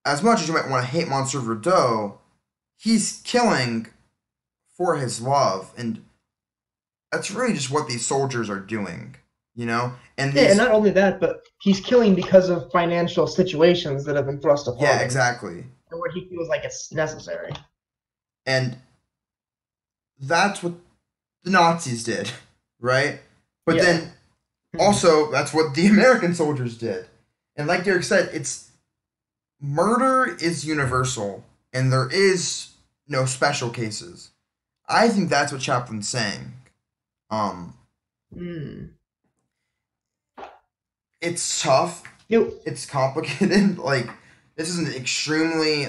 as much as you might want to hate Monsieur Verdoux, he's killing for his love, and that's really just what these soldiers are doing, you know. And Yeah, these, and not only that, but he's killing because of financial situations that have been thrust upon yeah, him, exactly, and where he feels like it's necessary. and that's what the Nazis did, right? But Yeah. then also that's what the American soldiers did, and like Derek said, it's murder is universal, and there is no special cases. I think that's what Chaplin's saying. Um, Hmm. it's tough. You It's complicated. Like this is an extremely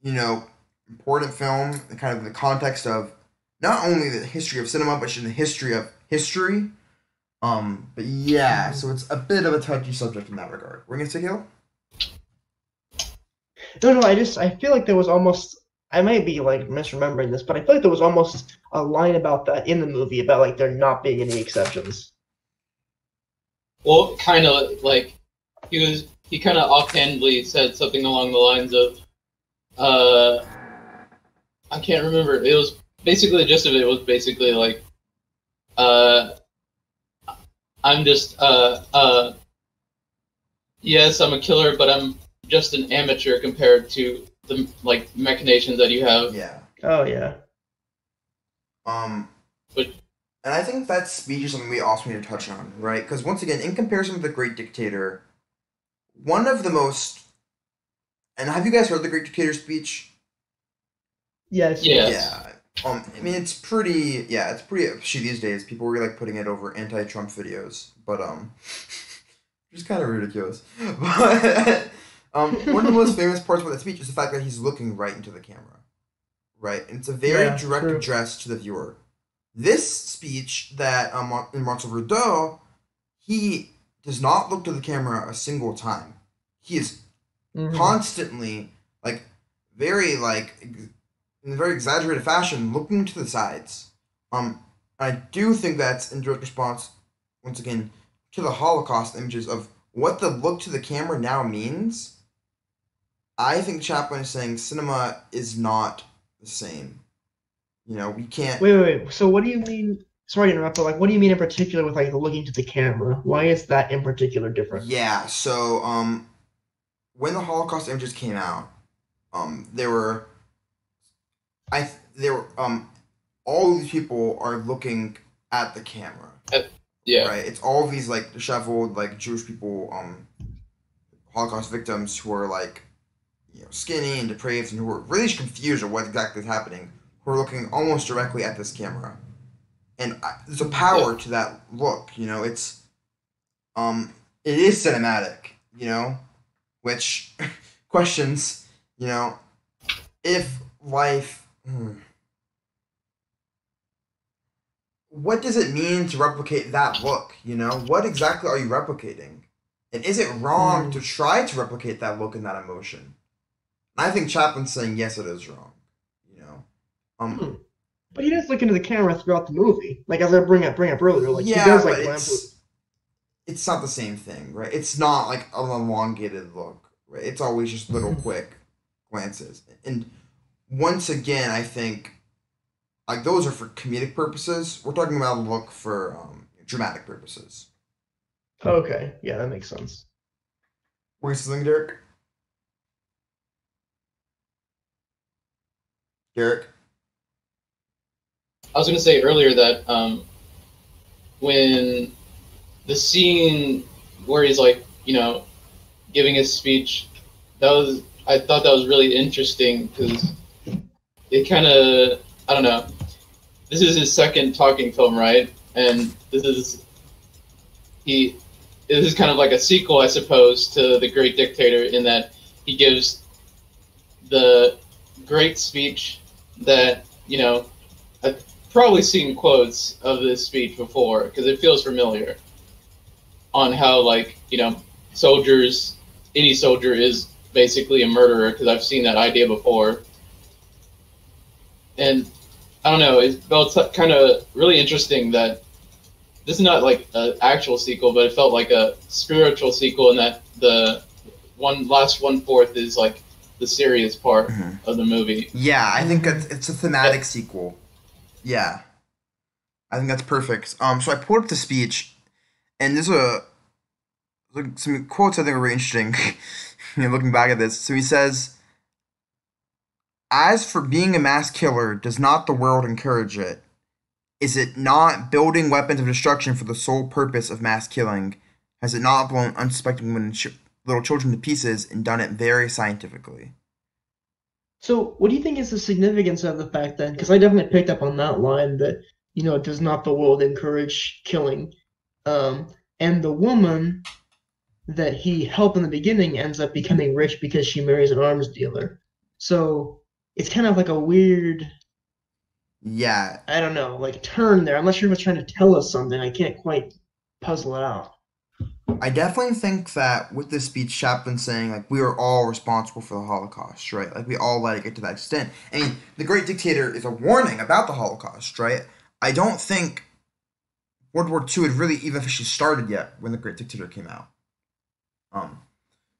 you know, important film. Kind of the context of not only the history of cinema, but in the history of history. But yeah, so it's a bit of a touchy subject in that regard. We're gonna take Hill. No, I feel like there was almost, I might be like misremembering this, but I feel like there was almost a line about that in the movie about like there not being any exceptions. Well, kind of like he kind of offhandedly said something along the lines of, I can't remember. It was basically the gist of it was basically like, I'm just yes, I'm a killer, but I'm just an amateur compared to the like machinations that you have. Yeah. Oh yeah. But And I think that speech is something we also need to touch on, right? Because once again, in comparison with the Great Dictator, one of the most, and have you guys heard the Great Dictator speech? Yes. Yes. Yeah. I mean, it's pretty. Yeah, it's pretty shitty these days. People were like putting it over anti-Trump videos, but which is kind of ridiculous. But one of the most famous parts about that speech is the fact that he's looking right into the camera, right? And it's a very Yeah, direct true. address to the viewer. This speech that in Monsieur Verdoux, he does not look to the camera a single time. He is Mhm. constantly like very like in a very exaggerated fashion looking to the sides. I do think that's in direct response once again to the Holocaust images of what the look to the camera now means. I think Chaplin is saying cinema is not the same. You know, we can't. Wait. So what do you mean? Sorry to interrupt, but like, what do you mean in particular with like the looking to the camera? Why is that in particular different? Yeah, so when the Holocaust images came out, there were all these people are looking at the camera. Yeah. Right. It's all these like disheveled like Jewish people, Holocaust victims who are like, skinny and depraved and who are really confused at what exactly is happening, who are looking almost directly at this camera. And there's a power to that look, it's, it is cinematic, which questions, if life, what does it mean to replicate that look, What exactly are you replicating? And is it wrong to try to replicate that look and that emotion? And I think Chaplin's saying, yes, it is wrong, But he does look into the camera throughout the movie. Like, as I bring up earlier, like, he yeah, does, but like, glance. it's not the same thing, right? It's not like an elongated look, right? It's always just little quick glances. And once again, I think, like, those are for comedic purposes. We're talking about a look for dramatic purposes. Okay, yeah, that makes sense. Were you saying, Derek? Derek? I was going to say earlier that when the scene where he's like, giving his speech, I thought that was really interesting because it kind of, I don't know, this is his second talking film, right? And this is kind of like a sequel, I suppose, to The Great Dictator in that he gives the great speech that, I've probably seen quotes of this speech before because it feels familiar on how, like, soldiers, any soldier is basically a murderer because I've seen that idea before. And I don't know, it felt kind of really interesting that this is not like an actual sequel, but it felt like a spiritual sequel in that the last 1/4 is like the serious part of the movie. Yeah, I think it's a thematic sequel. Yeah. I think that's perfect. So I pulled up the speech, and there's some quotes I think are really interesting. Looking back at this. So he says, "As for being a mass killer, does not the world encourage it? Is it not building weapons of destruction for the sole purpose of mass killing? Has it not blown unsuspecting women and little children to pieces and done it very scientifically?" So, what do you think is the significance of the fact then? Because I definitely picked up on that line that, does not the world encourage killing? And the woman that he helped in the beginning ends up becoming rich because she marries an arms dealer. So, it's kind of like a weird, Yeah. I don't know, like turn there. I'm not sure if it's trying to tell us something. I can't quite puzzle it out. I definitely think that with this speech, Chaplin saying, like, we are all responsible for the Holocaust, right? Like, we all let it get to that extent. I mean, The Great Dictator is a warning about the Holocaust, right? I don't think World War II had really even officially started yet when The Great Dictator came out.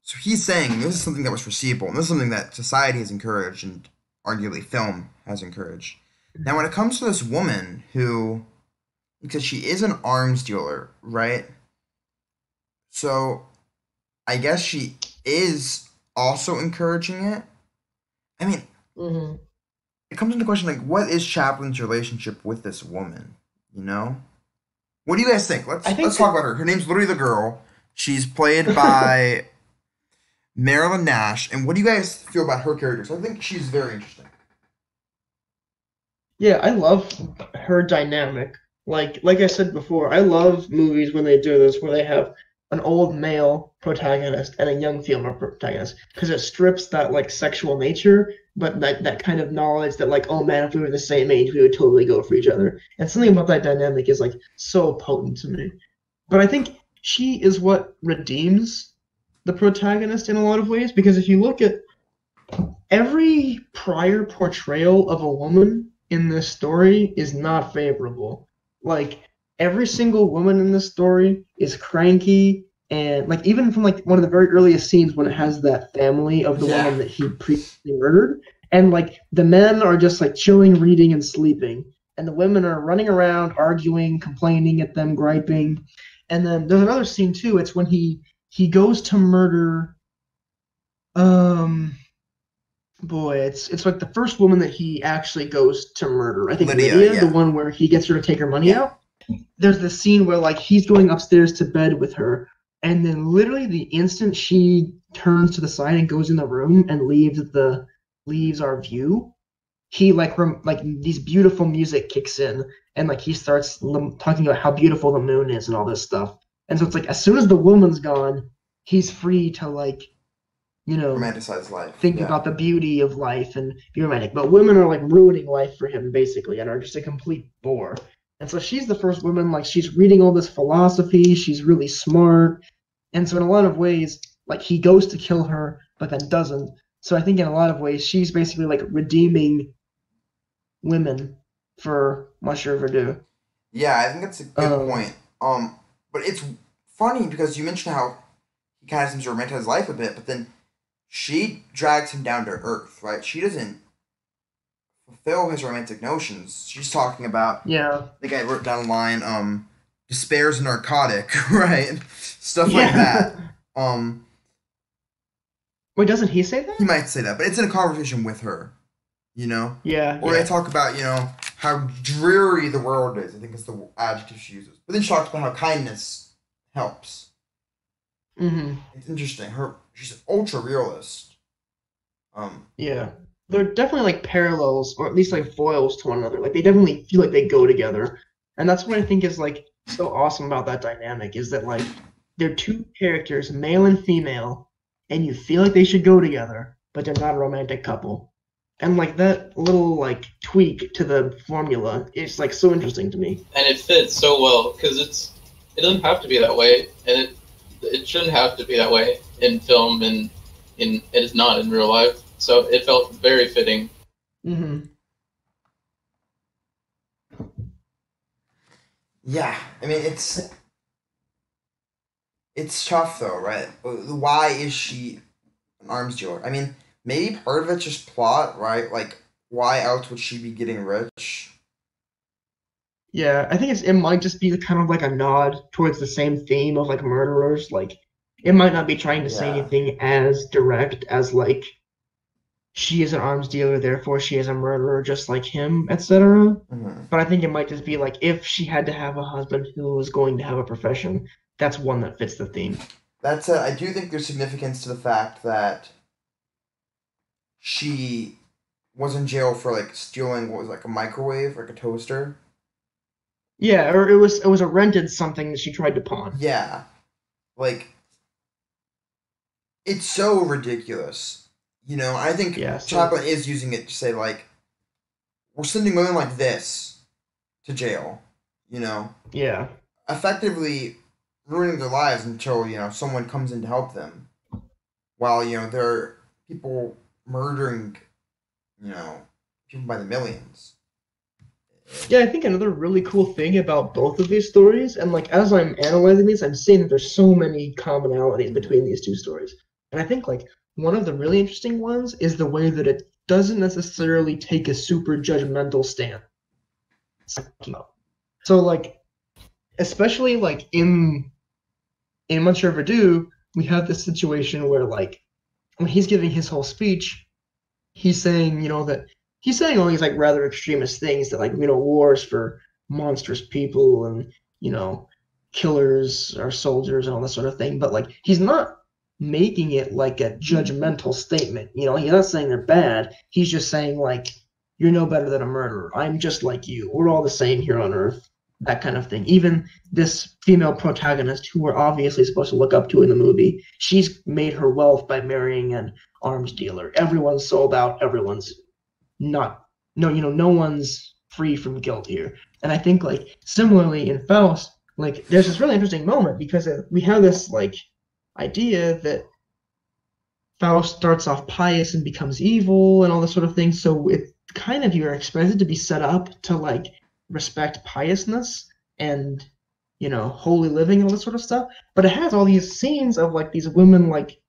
So he's saying this is something that was foreseeable, and this is something that society has encouraged, and arguably film has encouraged. Now, when it comes to this woman who, because she is an arms dealer, right? So, I guess she is also encouraging it. I mean, it comes into question, like, what is Chaplin's relationship with this woman? What do you guys think? Let's talk about her. Her name's literally the girl. She's played by Marilyn Nash. And what do you guys feel about her character? So I think she's very interesting. Yeah, I love her dynamic. Like I said before, I love movies when they do this, where they have an old male protagonist and a young female protagonist, because it strips that like sexual nature, but that kind of knowledge that like, oh man, if we were the same age, we would totally go for each other. And something about that dynamic is like so potent to me. But I think she is what redeems the protagonist in a lot of ways, because if you look at every prior portrayal of a woman in this story is not favorable. Like, every single woman in this story is cranky, and like even from like one of the very earliest scenes when it has that family of the woman that he previously murdered, and like the men are just like chilling, reading, and sleeping, and the women are running around, arguing, complaining at them, griping. And then there's another scene too. It's when he goes to murder. It's like the first woman that he actually goes to murder. I think Lydia, the one where he gets her to take her money out. There's this scene where like he's going upstairs to bed with her, and then literally the instant she turns to the side and goes in the room and leaves our view, he like these beautiful music kicks in, and like he starts talking about how beautiful the moon is and all this stuff. And so it's like as soon as the woman's gone, he's free to like, you know, Romanticize life. think Yeah. about the beauty of life and be romantic. But women are like ruining life for him basically and are just a complete bore. And so she's the first woman, like she's reading all this philosophy, she's really smart. And so in a lot of ways, like he goes to kill her, but then doesn't. So I think in a lot of ways she's basically like redeeming women for Monsieur Verdoux. Yeah, I think that's a good Um, point. But it's funny because you mentioned how he kind of seems to romanticize life a bit, but then she drags him down to earth, right? She doesn't fulfill his romantic notions. She's talking about, yeah. I think I wrote down a line, despair's a narcotic, right? Stuff like Yeah. that. Um, Wait, doesn't he say he that? might say that, but it's in a conversation with her, you know? Yeah, Or they yeah. talk about, how dreary the world is. I think is the adjective she uses. But then she talks about how kindness helps. Hmm. It's interesting. She's an ultra realist. Um, Yeah. They're definitely like parallels, or at least like foils to one another. Like they definitely feel like they go together. And that's what I think is like so awesome about that dynamic is that like they're two characters, male and female, and you feel like they should go together, but they're not a romantic couple. And like that little like tweak to the formula is like so interesting to me. And it fits so well because it doesn't have to be that way, and it shouldn't have to be that way in film, and it is not in real life. So it felt very fitting. Hmm. yeah, I mean it's tough though, right? Why is she an arms dealer? I mean, maybe part of it's just plot, right? Like, why else would she be getting rich? Yeah, I think it might just be kind of like a nod towards the same theme of like murderers. Like it might not be trying to say Yeah. anything as direct as like she is an arms dealer, therefore she is a murderer just like him, etc. Hmm. But I think it might just be like if she had to have a husband who was going to have a profession, that's one that fits the theme. I do think there's significance to the fact that she was in jail for like stealing what was like a microwave, like a toaster. Yeah, or it was a rented something that she tried to pawn. Yeah, like it's so ridiculous. I think Yeah, so Chaplin is using it to say like we're sending women like this to jail. You know, yeah. effectively ruining their lives until someone comes in to help them. While there are people murdering you know people by the millions. Yeah, I think another really cool thing about both of these stories, and like as I'm analyzing these, I'm seeing that there's so many commonalities between these two stories. And I think like one of the really interesting ones is the way that it doesn't necessarily take a super judgmental stance. So like especially like in Monsieur Verdoux, we have this situation where like when he's giving his whole speech, he's saying, that he's saying all these like rather extremist things that like, wars for monstrous people and, killers are soldiers and all this sort of thing. But like he's not making it like a judgmental statement. He's not saying they're bad. He's just saying like, you're no better than a murderer. I'm just like you. We're all the same here on Earth. That kind of thing. Even this female protagonist, who we're obviously supposed to look up to in the movie, she's made her wealth by marrying an arms dealer. Everyone's sold out. Everyone's not. No, no one's free from guilt here. And I think like similarly in Faust, like there's this really interesting moment because we have this like idea that Faust starts off pious and becomes evil and all this sort of thing. So it kind of you're expected to be set up to like respect piousness and holy living and all this sort of stuff. But it has all these scenes of like these women like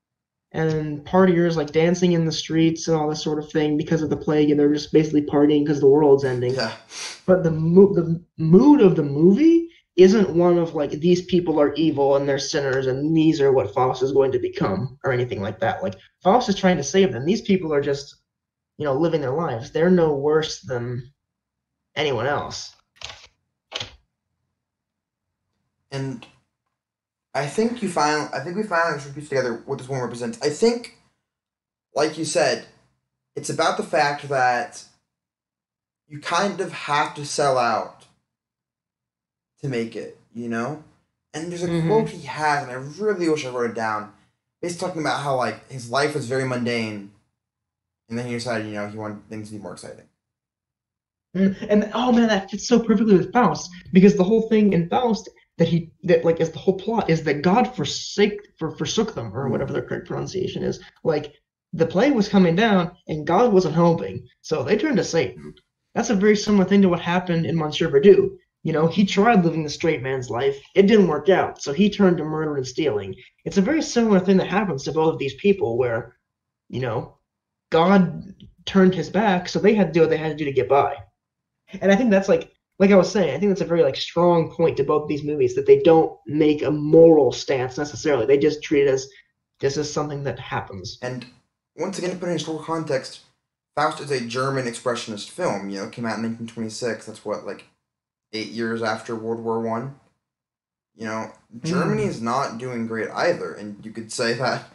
and partiers like dancing in the streets and all this sort of thing because of the plague, and they're just basically partying because the world's ending. Yeah. But the mood of the movie isn't one of like these people are evil and they're sinners and these are what Faust is going to become or anything like that. Like Faust is trying to save them. These people are just living their lives. They're no worse than anyone else. And I think we finally should piece together what this one represents. I think, like you said, it's about the fact that you kind of have to sell out to make it, you know? And there's a quote Hmm. he has, and I really wish I wrote it down. He's talking about how like his life was very mundane, and then he decided, he wanted things to be more exciting. And oh man, that fits so perfectly with Faust because the whole thing in Faust that like is the whole plot is that God forsook them or Hmm. whatever the correct pronunciation is. Like the plague was coming down and God wasn't helping, so they turned to Satan. That's a very similar thing to what happened in Monsieur Verdoux. He tried living the straight man's life. It didn't work out, so he turned to murder and stealing. It's a very similar thing that happens to both of these people where, you know, God turned his back, so they had to do what they had to do to get by. And I think that's like I was saying, I think that's a very like strong point to both these movies that they don't make a moral stance necessarily. They just treat it as this is something that happens. And once again, to put in historical context, Faust is a German expressionist film. It came out in 1926. That's what, like 8 years after World War One. Germany Mm, is not doing great either, and you could say that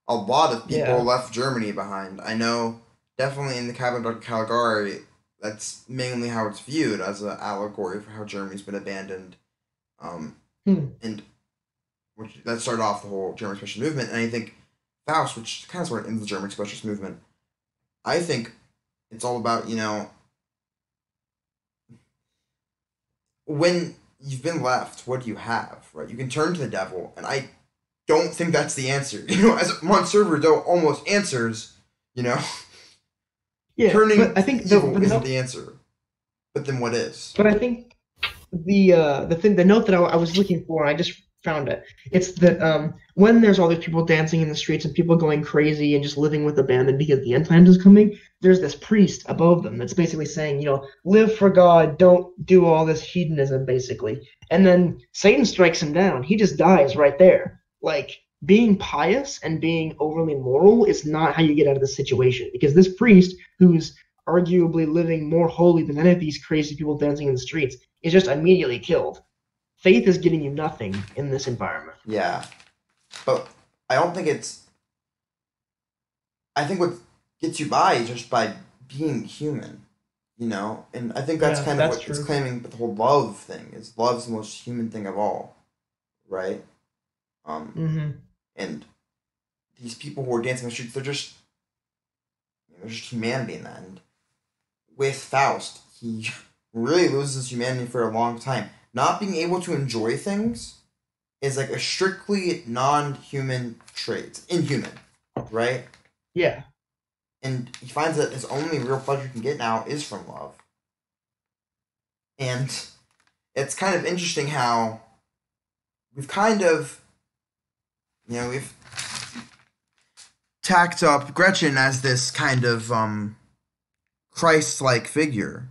a lot of people yeah. left Germany behind. I know, definitely in the Cabin of Dr. Caligari, that's mainly how it's viewed as an allegory for how Germany's been abandoned, um, Hmm. and which that started off the whole German expressionist movement. And I think Faust, which kind of sort of ends the German expressionist movement, I think it's all about when you've been left, what do you have, right? You can turn to the devil, and I don't think that's the answer. As Monsieur Verdeaux almost answers, you know, Yeah, turning but I to the think evil isn't the answer. But then what is? I think the note that I was looking for, I just found it. It's that when there's all these people dancing in the streets and people going crazy and just living with abandon because the end times is coming, there's this priest above them that's basically saying, live for God, don't do all this hedonism, basically. And then Satan strikes him down. He just dies right there. Like being pious and being overly moral is not how you get out of this situation because this priest who's arguably living more holy than any of these crazy people dancing in the streets is just immediately killed. Faith is getting you nothing in this environment. Yeah, but I don't think it's. I think what gets you by is just by being human, And I think that's Yeah, kind of that's what it's true. claiming with the whole love thing. Is love's the most human thing of all, right? Um, Hmm. and these people who are dancing in the streets, they're just humanity in that. And with Faust, he really loses humanity for a long time. Not being able to enjoy things is like a strictly non-human trait. It's inhuman, right? Yeah, And he finds that his only real pleasure he can get now is from love. And it's kind of interesting how we've kind of, we've tacked up Gretchen as this kind of Christ-like figure,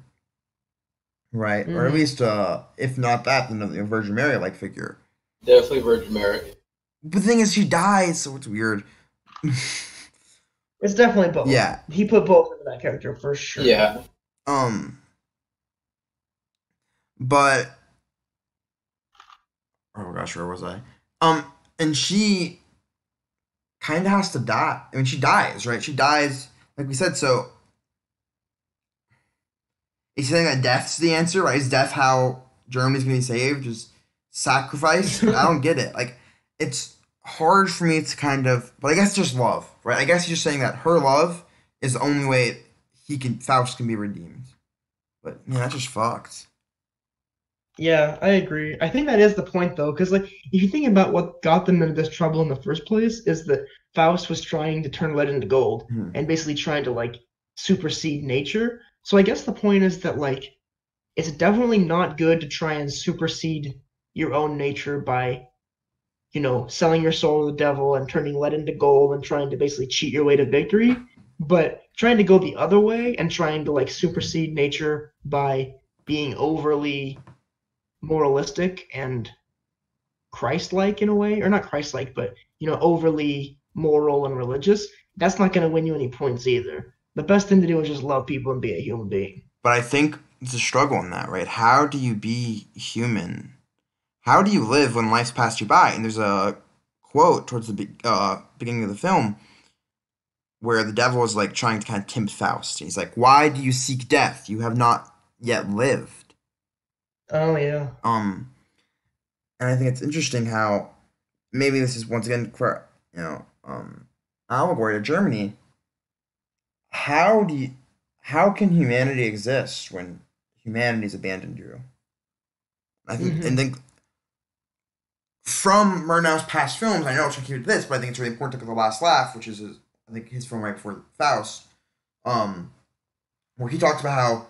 right? Or at hmm least, if not that, then a Virgin Mary-like figure. Definitely Virgin Mary. But the thing is, she dies, so it's weird. it's definitely both. Yeah. He put both into that character for sure. Yeah. Um. But oh gosh, where was I? And she kind of has to die. I mean, she dies, right? She dies, like we said. So is he saying that death's the answer? Right? Is death how Germany's gonna be saved? Just sacrifice? I don't get it. Like, it's hard for me to kind of, but I guess just love, right? I guess he's just saying that her love is the only way Faust can be redeemed. But man, that's just fucked. Yeah, I agree. I think that is the point though, because like if you think about what got them into this trouble in the first place, is that Faust was trying to turn lead into gold Hmm. and basically trying to like supersede nature. So I guess the point is that like it's definitely not good to try and supersede your own nature by, selling your soul to the devil and turning lead into gold and trying to basically cheat your way to victory. But trying to go the other way and trying to like supersede nature by being overly moralistic and Christ-like in a way, or not Christ-like, but overly moral and religious, that's not going to win you any points either. The best thing to do is just love people and be a human being. But I think it's a struggle in that, right? How do you be human? how do you live when life's passed you by? And there's a quote towards the beginning of the film where the devil is like trying to kind of tempt Faust. He's like, "Why do you seek death? You have not yet lived." Oh yeah. Um, and I think it's interesting how maybe this is once again for allegory to Germany. How do you, how can humanity exist when humanity's abandoned you? I think and Hmm. think from Murnau's past films, I know it's tricky to this, but I think it's really important to look at The Last Laugh, which is I think his film right before Faust, um, where he talks about how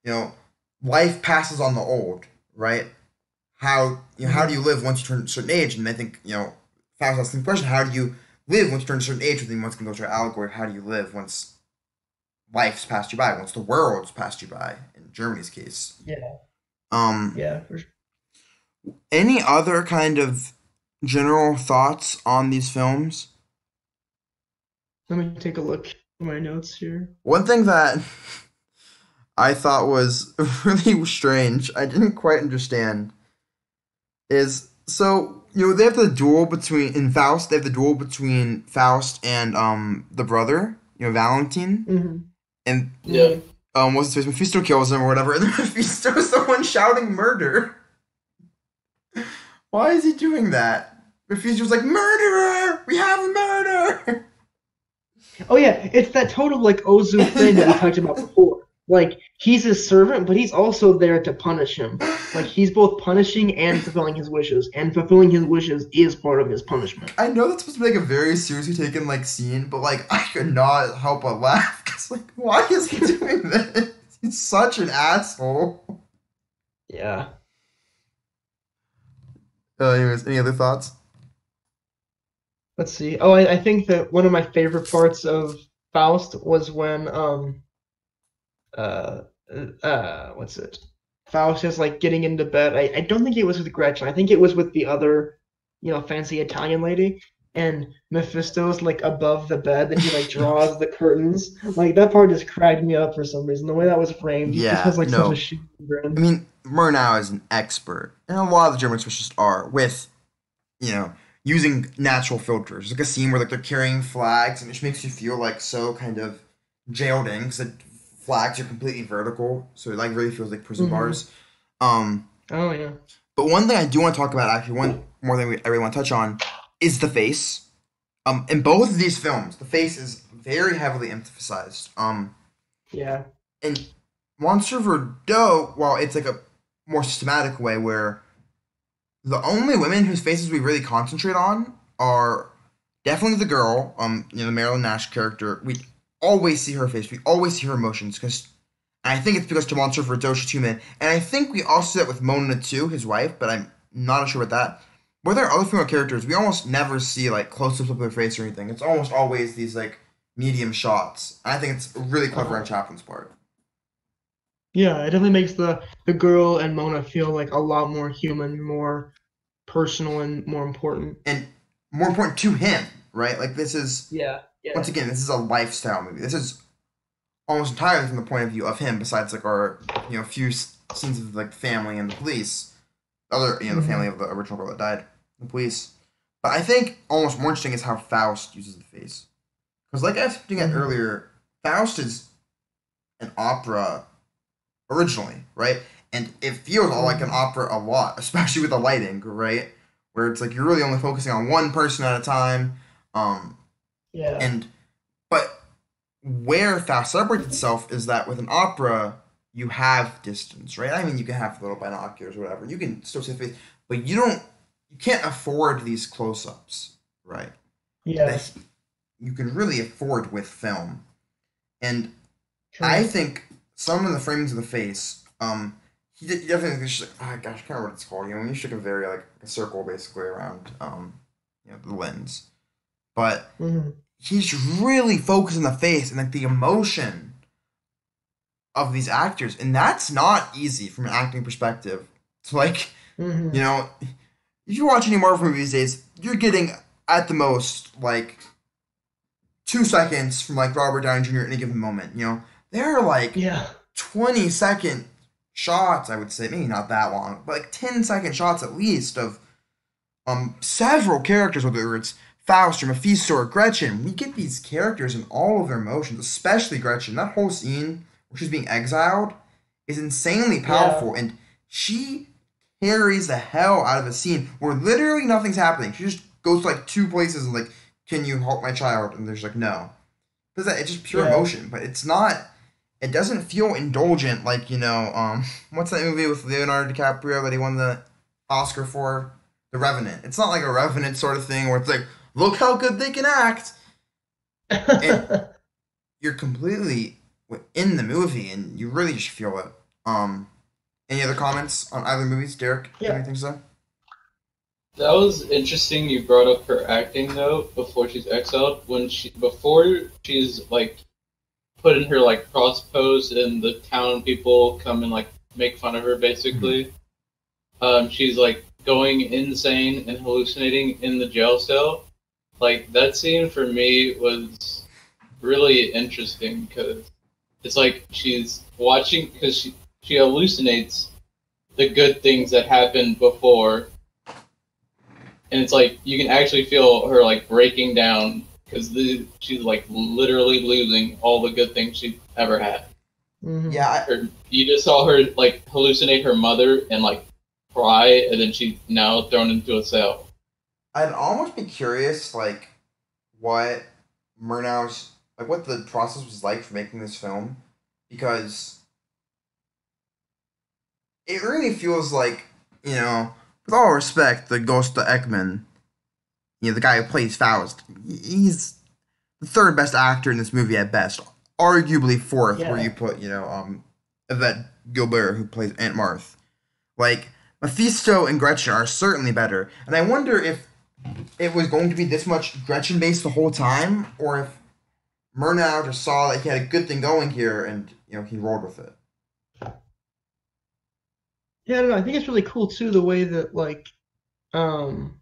you know life passes on the old, right? How do Hmm. you live once you turn a certain age? And I think Faust asks the question: How do you live once you turn a certain age? Within once can go to an allegory of how do you live once life's passed you by, once the world's passed you by. In Germany's case, Yeah. um, Yeah. For sure. any other kind of general thoughts on these films? Let me take a look at my notes here. One thing that I thought was really strange, I didn't quite understand, is so they have the duel between in Faust. They have the duel between Faust and the brother, Valentine, Hmm. and Yeah. Hmm. what's his face? Mephisto kills him or whatever, and then Mephisto is the one shouting murder. Why is he doing that? Mephisto's like murderer. We have a murder. Oh yeah, it's that total like Ozu thing that we Yeah. talked about before. Like he's his servant, but he's also there to punish him. Like he's both punishing and fulfilling his wishes, and fulfilling his wishes is part of his punishment. I know that's supposed to be like a very seriously taken like scene, but like I could not help but laugh because like why is he doing this? He's such an asshole. Yeah. Anyways, any other thoughts? Let's see. Oh, I think that one of my favorite parts of Faust was when uh what's it? Faust is like getting into bed. I don't think it was with Gretchen. I think it was with the other, fancy Italian lady. And Mephisto's like above the bed, and he like draws the curtains. Like that part just cracked me up for some reason. The way that was framed, he just Yeah, has like such a no. shitty I grin. mean, Murnau is an expert, and a lot of the German specialists are with you know using natural filters. Like a scene where like they're carrying flags, and it just makes you feel like so kind of jailed in because the flags are completely vertical, so it like really feels like prison Hmm. bars. Um, Oh yeah. but one thing I do want to talk about, actually, one more thing I really want to touch on is the face. In both of these films, the face is very heavily emphasized. Yeah. In Monster Verdoux, while it's like a more systematic way where the only women whose faces we really concentrate on are definitely the girl, the Marilyn Nash character. We always see her face. We always see her emotions because I think it's because to Monster Verdoux she's human, and I think we also see that with Mona too, his wife. But I'm not sure about that. Where there are other female characters, we almost never see like close-ups of their face or anything. It's almost always these like medium shots. I think it's really clever on Uh-huh. Chaplin's part. Yeah, it definitely makes the girl and Mona feel like a lot more human, more personal, and more important. And more important to him, right? Like this is Yeah. once Yeah. again, this is a lifestyle movie. This is almost entirely from the point of view of him. Besides, like our few scenes of like family and the police, other the family Hmm. of the original girl that died, the police. But I think almost more interesting is how Faust uses the face. Because like I was saying it Hmm. earlier, Faust is an opera originally, right? And it feels all like an Hmm. opera a lot, especially with the lighting, right? Where it's like you're really only focusing on one person at a time. Um, Yeah. and but where Faust separates itself is that with an opera, you have distance, right? I mean, you can have little binoculars or whatever. You can still see the face, but you can't afford these close-ups, right? Yeah. That you can really afford with film. And I True. think some of the framings of the face, he definitely just like, oh gosh, I can't remember what it's called. When you stick a very like a circle basically around, the lens. But Hmm. he's really focused on the face and like the emotion of these actors, and that's not easy from an acting perspective. It's like, you Hmm. know, if you watch any Marvel movies these days, you're getting at the most like 2 seconds from like Robert Downey Jr. at any given moment. There are like Yeah. 20-second shots, I would say, maybe not that long, but like 10-second shots at least of several characters, whether it's Faust or Mephisto or Gretchen. We get these characters and all of their emotions, especially Gretchen. That whole scene where she's being exiled is insanely Yeah. powerful, and she carries the hell out of a scene where literally nothing's happening. She just goes to like two places and like, can you help my child? And there's like no, because it's just pure Yeah. emotion, but it's not. It doesn't feel indulgent like what's that movie with Leonardo DiCaprio that he won the Oscar for? The Revenant. It's not like a Revenant sort of thing where it's like, look how good they can act, and you're completely in the movie and you really just feel it. Any other comments on either movies, Derek? Yeah. Anything to say? That was interesting. You brought up her acting though before she's exiled. Before she's like put in her like cross pose and the town people come and like make fun of her basically. She's like going insane and hallucinating in the jail cell. Like that scene for me was really interesting because it's like she's watching because she hallucinates the good things that happened before, and it's like you can actually feel her like breaking down because she's like literally losing all the good things she ever had. Yeah, You just saw her like hallucinate her mother and like cry, and then she's now thrown into a cell. I'd almost be curious, like, what Murnau's, like, what the process was like for making this film, because it really feels like, with all respect, the Ghost of Ekman, the guy who plays Faust, he's the third best actor in this movie at best, arguably fourth, where Yeah. you put, Yvette Gilbert, who plays Aunt Marthe. Like, Mephisto and Gretchen are certainly better, and I wonder if it was going to be this much Gretchen based the whole time, or if Murnau just saw that he had a good thing going here and he rolled with it. Yeah, I don't know. I think it's really cool too the way that um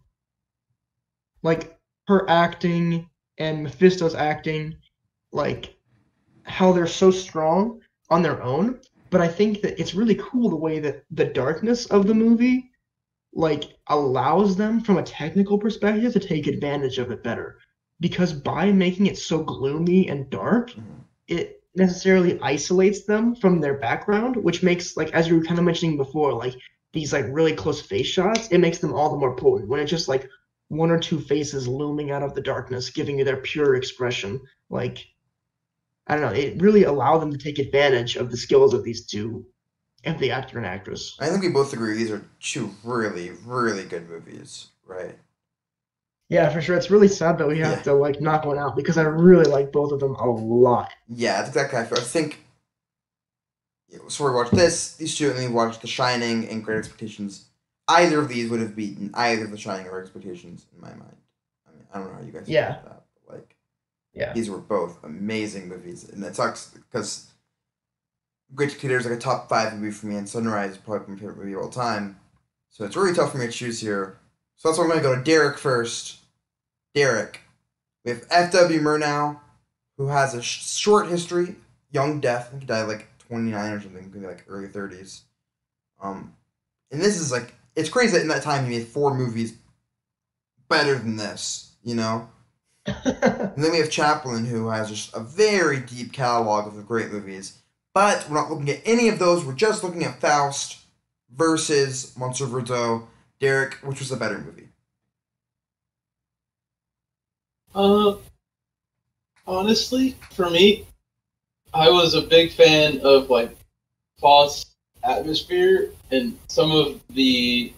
like her acting and Mephisto's acting, like how they're so strong on their own. But I think that it's really cool the way that the darkness of the movie like allows them from a technical perspective to take advantage of it better. Because by making it so gloomy and dark, it necessarily isolates them from their background, which makes like as you were kind of mentioning before, like these like really close face shots, it makes them all the more potent when it's just like one or two faces looming out of the darkness, giving you their pure expression. Like I don't know, it really allowed them to take advantage of the skills of these two, of the actor and actress. I think we both agree these are two really, really good movies, right? Yeah, for sure. It's really sad that we Yeah. have to like knock one out because I really like both of them a lot. Yeah, that's exactly how I feel. I think, so we watched this, these two, and then we watched The Shining and Great Expectations. Either of these would have beaten either The Shining or Great Expectations in my mind. I mean, I don't know how you guys feel Yeah. about that, but like, Yeah. these were both amazing movies, and it sucks because Great Expectations is like a top 5 movie for me, and Sunrise is probably my favorite movie of all time. So it's really tough for me to choose here. So that's why I'm going to go to Derek first. Derek, we have F.W. Murnau, who has a short history, young death. I think he died like 29 or something, maybe like early 30s. And this is like, it's crazy that in that time he made 4 movies better than this, And then we have Chaplin, who has just a very deep catalog of great movies. But we're not looking at any of those. We're just looking at Faust versus Monsieur Verdoux. Derek, which was the better movie? Honestly, for me, I was a big fan of like Faust's atmosphere and some of the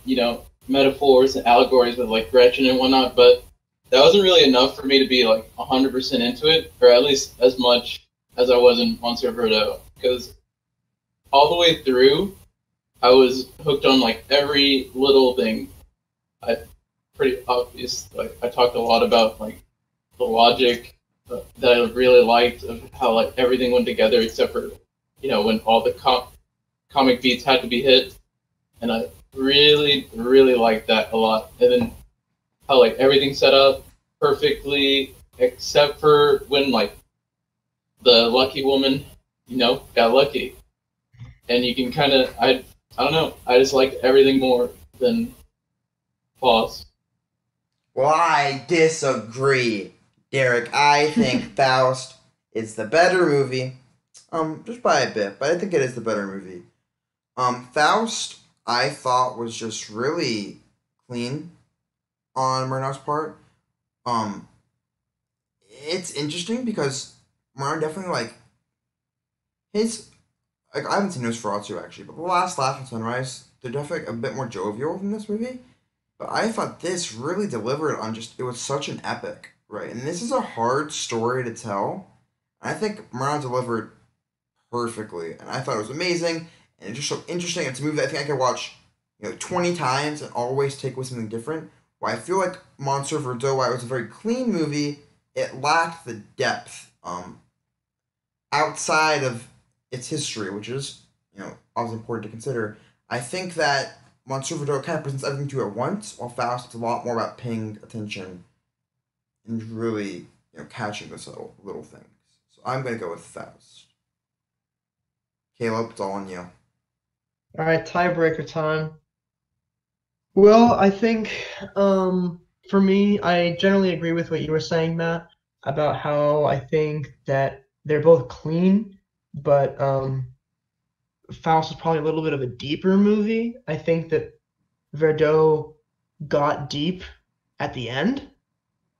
metaphors and allegories with like Gretchen and whatnot, but that wasn't really enough for me to be like 100% into it, or at least as much as I was in Monsieur Verdoux, because all the way through, I was hooked on like every little thing. Pretty obvious. Like I talked a lot about like the logic that I really liked of how like everything went together except for when all the comic beats had to be hit, and I really really liked that a lot. And then how like everything set up perfectly except for when like the lucky woman got lucky. and you can kind of I don't know. I just liked everything more than Faust. Well, I disagree, Derek. I think Faust is the better movie. Just by a bit, but I think it is the better movie. Faust, I thought was just really clean on Murnau's part. Um, it's interesting because Murnau definitely like his like I haven't seen Nosferatu actually, but the last Laugh and Sunrise, they're definitely a bit more jovial than this movie. But I thought this really delivered on just it was such an epic, right? And this is a hard story to tell. I think Murnau delivered perfectly, and I thought it was amazing, and it's just so interesting. It's a movie that I think I could watch, 20 times and always take away something different. Why I feel like Monsieur, Verdoux, while it was a very clean movie, it lacked the depth outside of its history, which is obviously important to consider. I think that Monsieur Verdoux kind of presents everything to you at once, while Faust is a lot more about paying attention and really catching those little things. So I'm gonna go with Faust. Caleb, it's all on you. All right, tiebreaker time. Well, I think for me, I generally agree with what you were saying, Matt, about how I think that they're both clean, but Faust is probably a little bit of a deeper movie. I think that Verdeaux got deep at the end,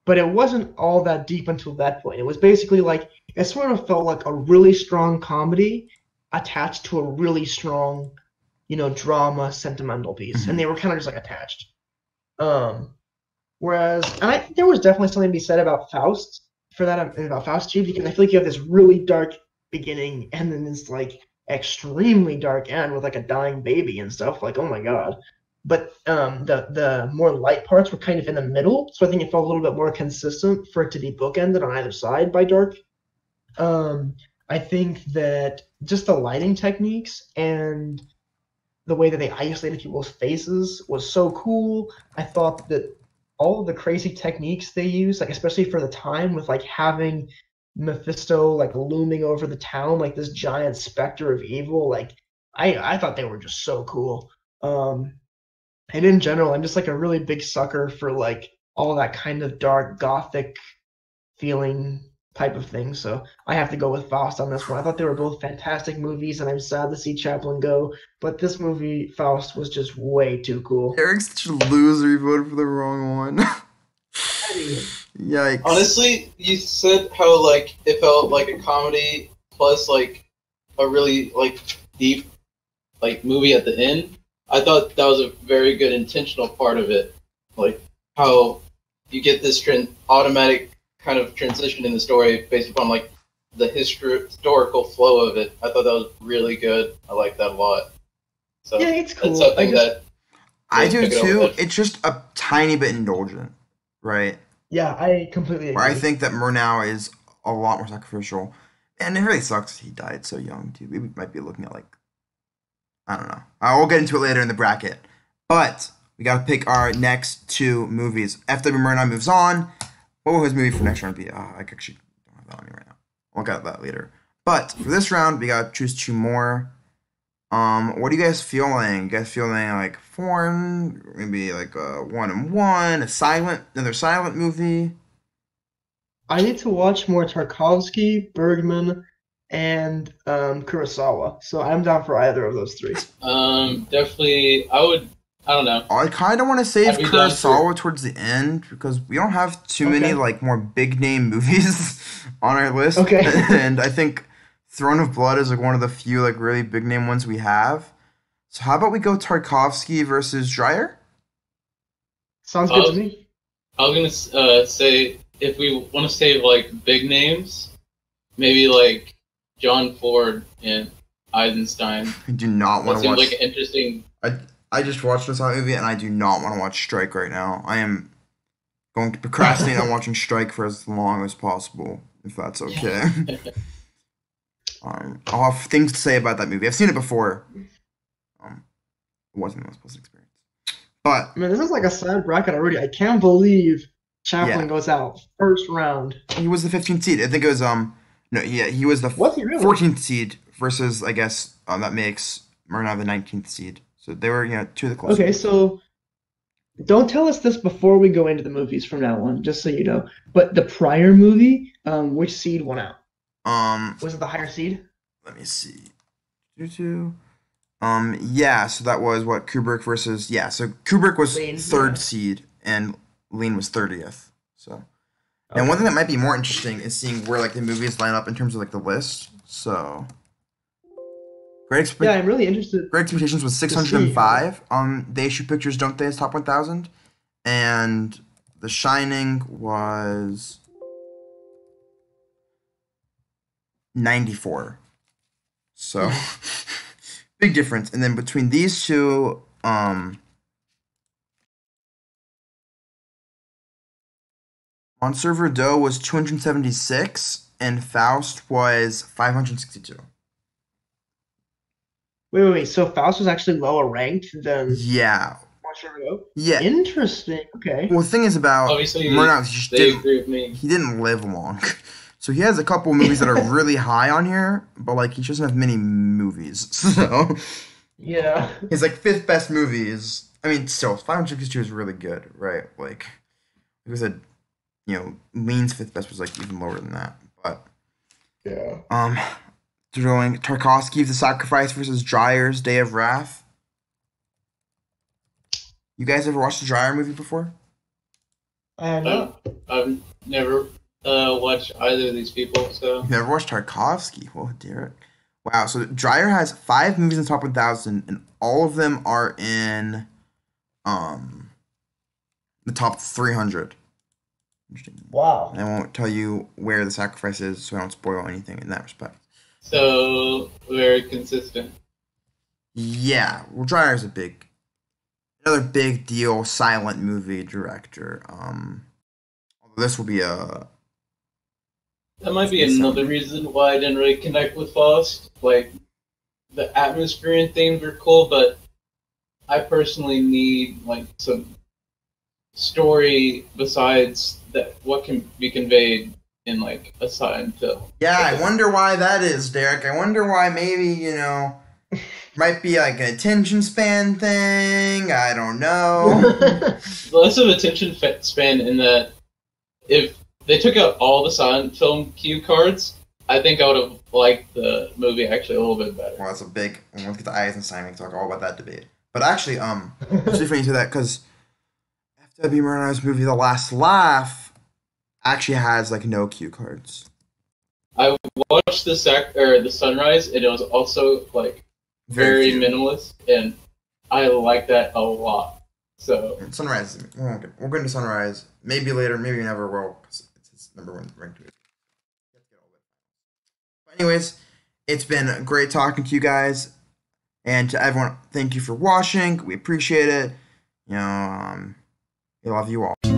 but it wasn't all that deep until that point. It was basically like it sort of felt like a really strong comedy attached to a really strong, drama sentimental piece, and Mhm. they were kind of just like attached. Um, Whereas, and I think there was definitely something to be said about Faust for that, about Faust too, because I feel like you have this really dark beginning and then this like extremely dark end with like a dying baby and stuff. Like, oh my god. But the more light parts were kind of in the middle, so I think it felt a little bit more consistent for it to be bookended on either side by dark. I think that just the lighting techniques and the way that they isolated people's faces was so cool. I thought that all of the crazy techniques they used, like especially for the time, with like having Mephisto like looming over the town like this giant specter of evil, like I thought they were just so cool. Um, and in general, I'm just like a really big sucker for like all that kind of dark gothic feeling type of thing. So I have to go with Faust on this one. I thought they were both fantastic movies, and I'm sad to see Chaplin go. But this movie, Faust, was just way too cool. Eric's such a loser. He voted for the wrong one. I mean, Yikes. Honestly, you said how like it felt like a comedy plus like a really like deep like movie at the end. I thought that was a very good intentional part of it, like how you get this automatic kind of transition in the story based upon like the historical flow of it. I thought that was really good. I like that a lot. So yeah, it's that's cool. something that I really do took it over too. the edge. It's just a tiny bit indulgent, right? Yeah, I completely Where I agree. think that Murnau is a lot more sacrificial. And it really sucks he died so young, too. We might be looking at, like, I don't know. I will get into it later in the bracket. But we got to pick our next two movies. F.W. Murnau moves on. What will his movie for next round be? I actually don't have that on me right now. I'll get that later. But for this round, we got to choose two more. What are you guys feeling? You guys feeling like foreign? Maybe like a 1-on-1, another silent movie? I need to watch more Tarkovsky, Bergman, and Kurosawa. So I'm down for either of those three. Definitely, I would. I don't know. I kind of want to save I'd be down for. Kurosawa towards the end because we don't have too many Okay. like more big name movies on our list, Okay. and I think Throne of Blood is like one of the few like really big name ones we have. So how about we go Tarkovsky versus Dreyer? Sounds I good to was, me. I was gonna say if we want to save like big names, maybe like John Ford and Eisenstein. I do not want That to seems watch. like an interesting. I just watched this movie and I do not want to watch Strike right now. I am going to procrastinate on watching Strike for as long as possible, if that's okay. I'll have things to say about that movie. I've seen it before. It wasn't the most pleasant experience. But I mean, this is like a sad bracket already. I can't believe Chaplin yeah, goes out first round. he was the 15th seed. I think it was no, yeah, he was the Was he really? 14th seed versus I guess that makes Murnau the 19th seed. So they were, two of the closest. Okay, so don't tell us this before we go into the movies from now on, just so you know. But the prior movie, which seed won out? Was it the higher seed? Let me see. Yeah, so that was what Kubrick versus so Kubrick was Lean, third yeah. seed and Lean was 30th. So and Okay. one thing that might be more interesting is seeing where like the movies line up in terms of like the list. So Yeah, I'm really interested Great Expectations was to see how. 605. They Issue Pictures Don't They's top 1,000, and The Shining was 94. So big difference. And then between these two, Monsieur Verdoux was 276 and Faust was 562. Wait. So Faust was actually lower ranked than Yeah. Monsieur Verdoux? Yeah. Interesting. Okay. Well, the thing is about Obviously, Murnau, they agree with me. he didn't live long. So he has a couple movies that are really high on here, but like he doesn't have many movies. So Yeah. his like fifth best movie is, I mean, still 562 is really good, right? Like it said, Lean's fifth best was like even lower than that. But Yeah. doing Tarkovsky's The Sacrifice versus Dreyer's Day of Wrath. You guys ever watched the Dreyer movie before? I've never watched either of these people, so You've never watched Tarkovsky? Whoa, Derek. Wow, so Dreyer has 5 movies in the top 1,000, and all of them are in the top 300. Interesting. Wow. I won't tell you where The Sacrifice is, so I don't spoil anything in that respect. so very consistent. Yeah, well, Dreyer's another big deal silent movie director. This will be a That might be another reason why I didn't really connect with Faust. Like, the atmosphere and themes are cool, but I personally need like some story besides that. What can be conveyed in like a silent film? Yeah, I wonder why that is, Derek. I wonder why maybe, might be like an attention span thing. I don't know. Less of attention span in that if they took out all the silent film cue cards, I think I would have liked the movie actually a little bit better. Well, that's a big. Let's get the Eisenstein. We can talk all about that debate. But actually, it's funny to that because F.W. Murnau's movie, The Last Laugh, actually has like no cue cards. I watched the Sunrise, and it was also like very few. minimalist, and I like that a lot. So And Sunrise, we're going to Sunrise. Maybe later, maybe we never will, because it's his #1 ranked movie. But anyways, it's been great talking to you guys, and to everyone, thank you for watching. We appreciate it. We love you all.